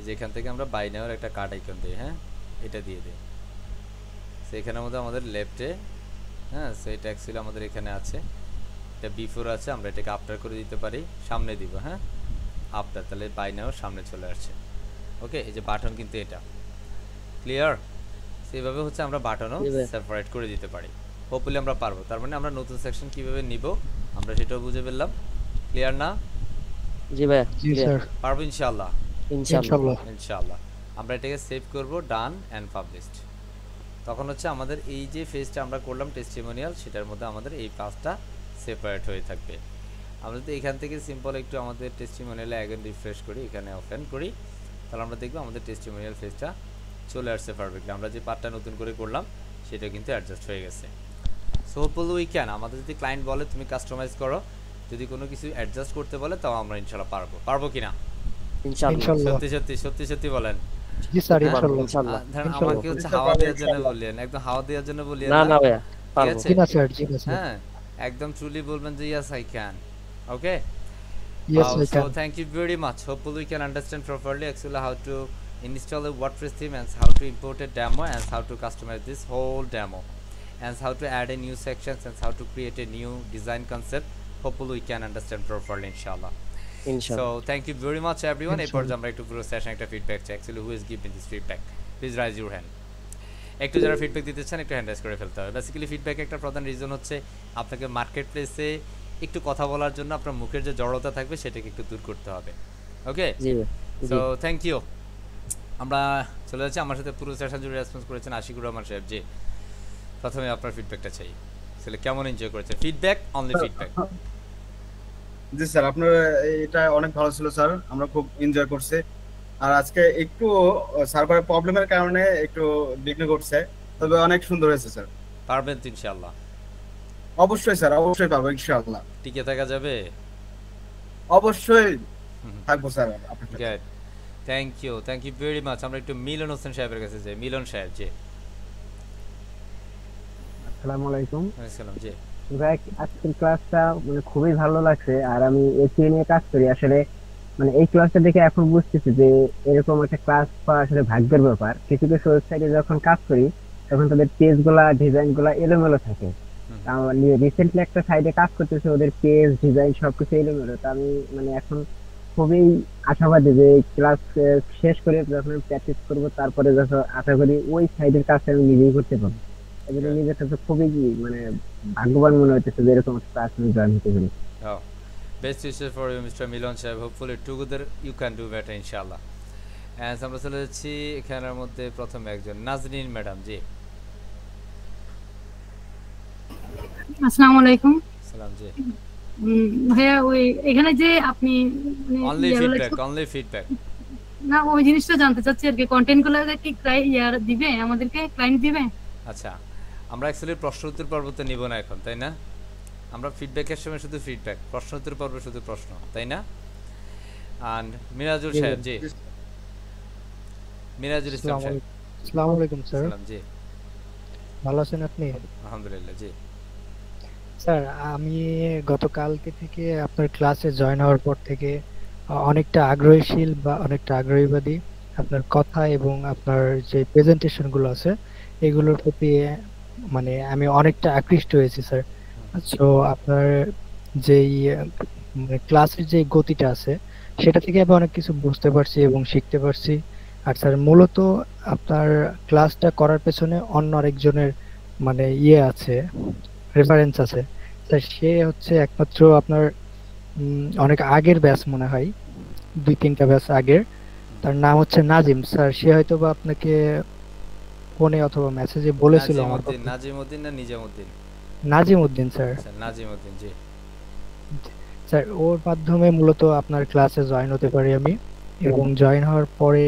Speaker 1: যেখান থেকে আমরা বাই নাওর একটা কার্ড আইকন দিই, হ্যাঁ, এটা দিয়ে দিই। সো এখানের মধ্যে আমাদের লেফটে, হ্যাঁ, সো এটা অ্যাকচুয়ালি আমাদের এখানে আছে, এটা বিফোর আছে, আমরা এটাকে আফটার করে দিতে পারি, সামনে দিব, হ্যাঁ, আফটার, তাহলে বাই নাও সামনে চলে আসছে। ওকে, এই যে বাটন কিন্তু এটা ক্লিয়ার। সেইভাবে হচ্ছে আমরা বাটনও সেপারেট করে দিতে পারি, হোপফুলি আমরা পারবো। তার মানে আমরা নতুন সেকশন কিভাবে নিব আমরা সেটাও বুঝে ফেললাম, ক্লিয়ার না?
Speaker 4: জি ভাইয়া,
Speaker 2: জি স্যার
Speaker 1: পারবো ইনশাআল্লাহ,
Speaker 4: ইনশাআল্লাহ।
Speaker 1: ইনশাআল্লাহ। আমরা এটাকে সেভ করব, ডান অ্যান্ড পাবলিশড। তখন হচ্ছে আমাদের এই যে ফেজটা আমরা করলাম টেস্টিমোনিয়াল, সেটার মধ্যে আমাদের এই পাঁচটা সেপারেট হয়ে থাকবে। আমরা যদি এখান থেকে সিম্পল একটু আমাদের টেস্টিমোনিয়ালে অ্যাগেন রিফ্রেশ করি, এখানে ওপেন করি, তাহলে আমরা দেখব আমাদের টেস্টিমোনিয়াল ফেজটা চলে আসছে পারফেক্টলি। আমরা যে পার্টটা নতুন করে করলাম সেটা কিন্তু অ্যাডজাস্ট হয়ে গেছে। সো হোপফুলি উই ক্যান, আমাদের যদি ক্লায়েন্ট বলে তুমি কাস্টমাইজ করো, যদি কোনো কিছু অ্যাডজাস্ট করতে বলে, তাও আমরা ইনশাআল্লাহ পারবো কিনা?
Speaker 4: ইনশাআল্লাহ।
Speaker 1: সত্যি বলেন?
Speaker 2: জি স্যার
Speaker 4: ইনশাআল্লাহ।
Speaker 1: ধরেন আমাকে হচ্ছে হাওয়া দেওয়ার জন্য বললেন, একদম হাওয়া দেওয়ার জন্য বললেন
Speaker 4: না
Speaker 1: না,
Speaker 4: না ভাইয়া,
Speaker 1: ঠিক
Speaker 4: পারবো।
Speaker 1: আছে?
Speaker 2: জি না স্যার, জি না স্যার।
Speaker 1: হ্যাঁ, একদম ট্রুলি বলবেন যে yes I can. Okay,
Speaker 2: Yes, I
Speaker 1: so
Speaker 2: can.
Speaker 1: thank you very much. Hopefully we can understand properly actually how to install a WordPress theme and how to import a demo and how to customize this whole demo and how to add a new sections and how to create a new design concept. Hopefully we can understand properly inshallah. So thank you very much everyone. এরপর আমরা একটু পুরো session একটা feedback চাই, actually who is giving this feedback, please raise your hand. একটু যারা feedback দিতে চান একটু হ্যান্ড রাইজ করে ফেলতে হবে। বেসিক্যালি ফিডব্যাক একটা প্রধান রিজন হচ্ছে আপনাকে মার্কেট প্লেসে একটু কথা বলার জন্য আপনার মুখের যে জড়তা থাকবে সেটাকে একটু দূর করতে হবে। ওকে, সো থ্যাংক ইউ। আমরা চলে যাচ্ছি, আমার সাথে পুরো সেশন জুড়ে রেসপন্স করেছেন আশিকুর রহমান সাহেব। যে প্রথমে আপনার ফিডব্যাকটা চাই, আসলে কেমন এনজয় করেছেন? Feedback, only feedback.
Speaker 3: জি স্যার, আপনার এটা অনেক ভালো ছিল স্যার, আমরা খুব এনজয় করছি। আর আজকে একটু সার্ভারের প্রবলেমের কারণে একটু বিঘ্ন ঘটছে, তবে অনেক সুন্দর হয়েছে স্যার।
Speaker 1: পারবেন তো ইনশাআল্লাহ?
Speaker 3: অবশ্যই স্যার, অবশ্যই পাবো ইনশাআল্লাহ।
Speaker 1: টিকে থাকা যাবে?
Speaker 3: অবশ্যই থাকবো sir.
Speaker 1: Good, thank you very much. আমরা একটু মিলন হোসেন সাহেবের কাছে যাই। মিলন সাহেব, জি।
Speaker 5: আসসালামু আলাইকুম।
Speaker 1: আসসালাম, জি।
Speaker 5: ভাই আজকের ক্লাসটা মানে খুবই ভালো লাগছে। আর আমি এসিএ নিয়ে কাজ করি, আসলে মানে এই ক্লাসটা দেখে এখন বুঝতেছি যে এরকম একটা ক্লাস পাওয়া আসলে ভাগ্যের ব্যাপার। কিছু কিছু ওয়েবসাইটে যখন কাজ করি তখন তাদের পেজ গুলা, ডিজাইন গুলা এলোমেলো থাকে। রিসেন্টলি একটা সাইটে কাজ করতেছে, ওদের পেজ ডিজাইন সবকিছু এলোমেলো। তা আমি মানে এখন খুবই আশাবাদী যে ক্লাস শেষ করে যখন প্র্যাকটিস করব তারপরে যখন আশা করি ওই সাইডের কাজটা আমি নিজেই করতে পারবো। এজন্য
Speaker 1: Good.
Speaker 5: নিজের কাছে খুবই মানে ভাগ্যবান মনে হচ্ছে যে এরকম একটা ক্লাস আমি জয়েন হতে পেরেছি।
Speaker 1: Oh, best wishes for you, Mr. Milan সাহেব. Hopefully together you can do better, inshallah. And আমরা চলে যাচ্ছি এখানের মধ্যে প্রথম একজন নাজনীন ম্যাডাম। জি,
Speaker 6: আসসালামু আলাইকুম।
Speaker 1: সালাম। জি,
Speaker 6: ভাইয়া ওই এখানে যে আপনি
Speaker 1: only feedback, only feedback.
Speaker 6: না ওই জিনিসটা জানতে চাচ্ছি আর কি, কন্টেন্ট গুলো কি ইয়ার দিবে আমাদেরকে, ক্লায়েন্ট দিবে?
Speaker 1: আচ্ছা, আমরা অ্যাকচুয়ালি প্রশ্ন উত্তর পর্বতে নিব না এখন, তাই না? আমরা ফিডব্যাকের সময় শুধু ফিডব্যাক, প্রশ্ন উত্তর পর্বে শুধু প্রশ্ন, তাই না? and মিরাজুল সাহেব। জি, মিরাজুল ইসলাম সাহেব।
Speaker 2: আসসালামু আলাইকুম স্যার,
Speaker 1: সালাম। জি,
Speaker 2: ভালো আছেন আপনি?
Speaker 1: আলহামদুলিল্লাহ। জি,
Speaker 2: স্যার আমি গতকালকে থেকে আপনার ক্লাসে জয়েন হওয়ার পর থেকে অনেকটা আগ্রহীশীল বা অনেকটা আগ্রহীবাদী আপনার কথা এবং আপনার যে প্রেজেন্টেশন গুলো আছে এগুলোর প্রতি, মানে আমি অনেকটা আকৃষ্ট হয়েছি স্যার। সো আপনার যেই মানে ক্লাসের যে গতিটা আছে সেটা থেকে আমি অনেক কিছু বুঝতে পারছি এবং শিখতে পারছি। আর স্যার মূলত আপনার ক্লাসটা করার পেছনে অন্য আরেকজনের মানে আছে, রেফারেন্স আছে স্যার। সে হচ্ছে একমাত্র আপনার অনেক আগের ব্যাচ মনে হয়, 2-3টা ব্যাচ আগের। তার নাম হচ্ছে নাজিম স্যার। সে হয়তো বা আপনাকে ফোনে অথবা মেসেজে বলেছিল আমার কথা।
Speaker 1: নাজিমউদ্দিন না নিজামউদ্দিন?
Speaker 2: নাজিমউদ্দিন স্যার।
Speaker 1: আচ্ছা, নাজিমউদ্দিন। জি
Speaker 2: স্যার ওর মাধ্যমে মূলত আপনার ক্লাসে জয়েন হতে পারি আমি, এবং জয়েন হওয়ার পরে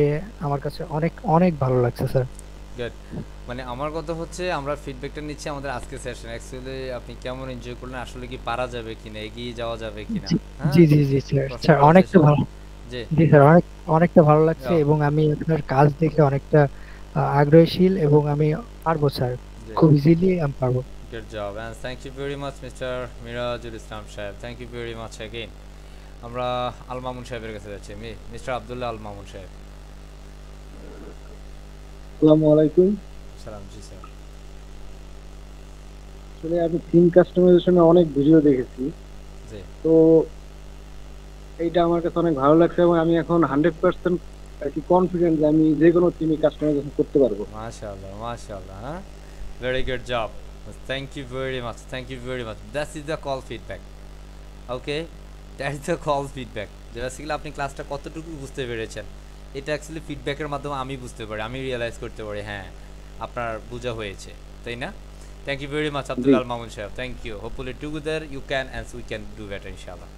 Speaker 2: আমার কাছে অনেক অনেক ভালো লাগছে স্যার।
Speaker 1: গুড। মানে আমার কথা হচ্ছে আমরা ফিডব্যাকটা নিচ্ছি আমাদের আজকে সেশন। অ্যাকচুয়ালি আপনি কেমন এনজয় করলেন, আসলে কি পারা যাবে কিনা, এগিয়ে যাওয়া যাবে কিনা?
Speaker 2: জি জি জি স্যার। স্যার অনেকটা ভালো।
Speaker 1: জি
Speaker 2: জি স্যার, অনেকটা ভালো লাগছে এবং আমি আপনার কাজ দেখে অনেকটা আগ্রহীশীল এবং আমি পারবো স্যার, খুব ইজিলি আমি পারবো।
Speaker 1: Good job and thank you very much Mr. Mirajul Islam সাহেব. Thank you very much again. আমরা আল মামুন সাহেবের কাছে যাচ্ছি। মিস্টার আব্দুল্লাহ আল মামুন সাহেব।
Speaker 7: আসসালামু আলাইকুম।
Speaker 1: সালাম। জি স্যার।
Speaker 7: আসলে আমি থিম কাস্টমাইজেশনে অনেক ভিডিও দেখেছি,
Speaker 1: জি।
Speaker 7: তো এইটা আমার কাছে অনেক ভালো লাগছে এবং আমি এখন 100% আর কি কনফিডেন্ট যে আমি যে কোনো থিমে কাস্টমাইজেশন করতে পারবো।
Speaker 1: মাশাআল্লাহ, মাশাআল্লাহ। হ্যাঁ, very good job. Thank you very much. Thank you very much. That is the call feedback. Okay, that is the call feedback. যে বেসিক্যালি আপনি ক্লাসটা কতটুকু বুঝতে পেরেছেন, এটা অ্যাকচুয়ালি ফিডব্যাকের মাধ্যমে আমি বুঝতে পারি, আমি রিয়েলাইজ করতে পারি হ্যাঁ আপনার বোঝা হয়েছে, তাই না? Thank you very much Abdul Mamun সাহেব। Thank you. Hopefully together you can and we can do better ইনশাআল্লাহ।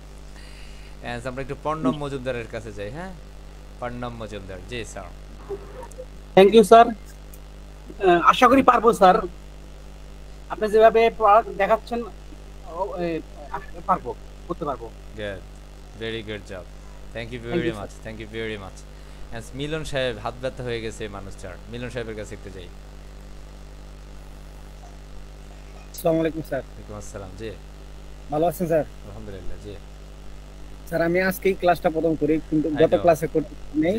Speaker 1: অ্যান্ড আমরা একটু পর্ণব মজুমদারের কাছে যাই। হ্যাঁ, পর্ণব মজুমদার। জি স্যার।
Speaker 8: Thank you sir. আশা করি পারবো স্যার, আপনি যেভাবে প্রোডাক্ট দেখাচ্ছেন পারবো, করতে পারবো।
Speaker 1: Good, very good job. Thank you very much, thank you very much. And Milan সাহেব, হাত ব্যথা হয়ে গেছে মানুষটার। মিলন সাহেবের কাছে একটু যাই।
Speaker 8: আসসালামু আলাইকুম স্যার।
Speaker 1: ওয়ালাইকুম আসসালাম। জি,
Speaker 8: ভালো আছেন স্যার?
Speaker 1: আলহামদুলিল্লাহ। জি
Speaker 8: স্যার আমি আজকেই ক্লাসটা প্রথম করি, কিন্তু গত ক্লাসে করতে নেই।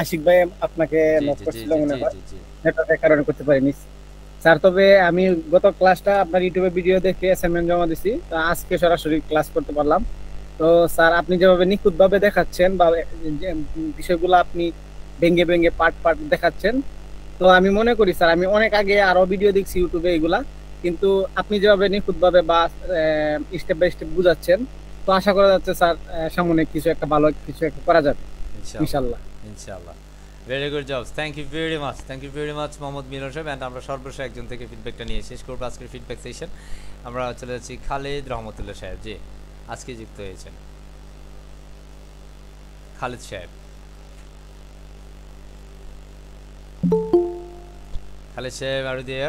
Speaker 8: আশিক ভাই আপনাকে নক করছিল মনে হয়, নেটওয়ার্কের কারণে করতে পারিনি স্যার। তবে আমি গত ক্লাসটা আপনার ইউটিউবে ভিডিও দেখে অ্যাসাইনমেন্ট জমা দিছি, তো আজকে সরাসরি ক্লাস করতে পারলাম। তো স্যার আপনি যেভাবে নিখুঁতভাবে দেখাচ্ছেন বা যে বিষয়গুলো আপনি ভেঙে ভেঙে পার্ট পার্ট দেখাচ্ছেন, তো আমি মনে করি স্যার আমি অনেক আগে আরো ভিডিও দেখছি ইউটিউবে এগুলা, কিন্তু আপনি যেভাবে নিখুঁতভাবে বা স্টেপ বাই স্টেপ বুঝাচ্ছেন, তো আশা করা যাচ্ছে স্যার সামনে কিছু একটা ভালো কিছু একটা করা যাবে ইনশাআল্লাহ।
Speaker 1: ইনশাআল্লাহ। Very good job. Thank you very much, thank you very much Mohammad Milan সাহেব। অ্যান্ড আমরা সর্বশেষ একজন থেকে ফিডব্যাকটা নিয়ে শেষ করবো আজকের ফিডব্যাক সেশন। আমরা চলে যাচ্ছি খালেদ রহমতুল্লাহ সাহেব। জি, আজকে যুক্ত হয়েছেন খালেদ সাহেব। খালেদ সাহেব আর দিয়ে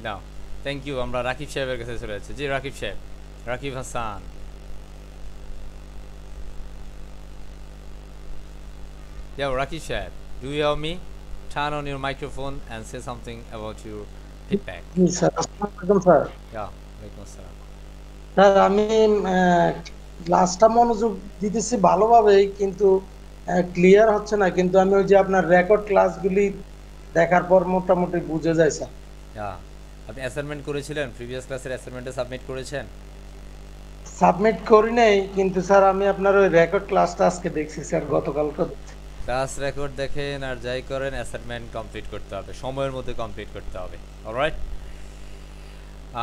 Speaker 1: নাও। Thank you. আমরা রাকিব সাহেবের কাছে চলে যাচ্ছি। জি রাকিব সাহেব, Rakib Hasan. Yeah, Rakib Shahab, do you hear me? Turn on your microphone and say something about your feedback.
Speaker 9: Sir আসসালামু আলাইকুম স্যার।
Speaker 1: Yeah, ওয়ালাইকুম আসসালাম।
Speaker 9: স্যার আমি ক্লাসটা মনোযোগ দিতেছি ভালোভাবেই, কিন্তু ক্লিয়ার হচ্ছে না। কিন্তু আমি ওই যে আপনার রেকর্ড ক্লাসগুলি দেখার পর মোটামুটি বুঝে যায় স্যার।
Speaker 1: আপনি অ্যাসাইনমেন্ট করেছিলেন? প্রিভিয়াস ক্লাসের অ্যাসাইনমেন্টে সাবমিট করেছেন?
Speaker 9: সাবমিট করি নাই, কিন্তু স্যার আমি আপনার ওই রেকর্ড ক্লাসটা আজকে দেখছি স্যার, গতকালকে।
Speaker 1: ক্লাস রেকর্ড দেখেন আর যাই করেন, অ্যাসাইনমেন্ট কমপ্লিট করতে হবে, সময়ের মধ্যে কমপ্লিট করতে হবে। অলরাইট,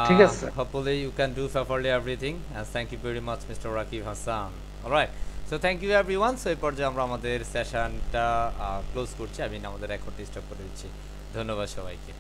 Speaker 9: ঠিক আছে sir.
Speaker 1: hopefully you can do properly everything, and thank you very much Mr. Rakib Hassan. Alright, so thank you everyone. So এই পর্যায়ে আমরা আমাদের সেশনটা ক্লোজ করছি, আমি আমাদের রেকর্ড স্টপ করে দিচ্ছি। ধন্যবাদ সবাইকে।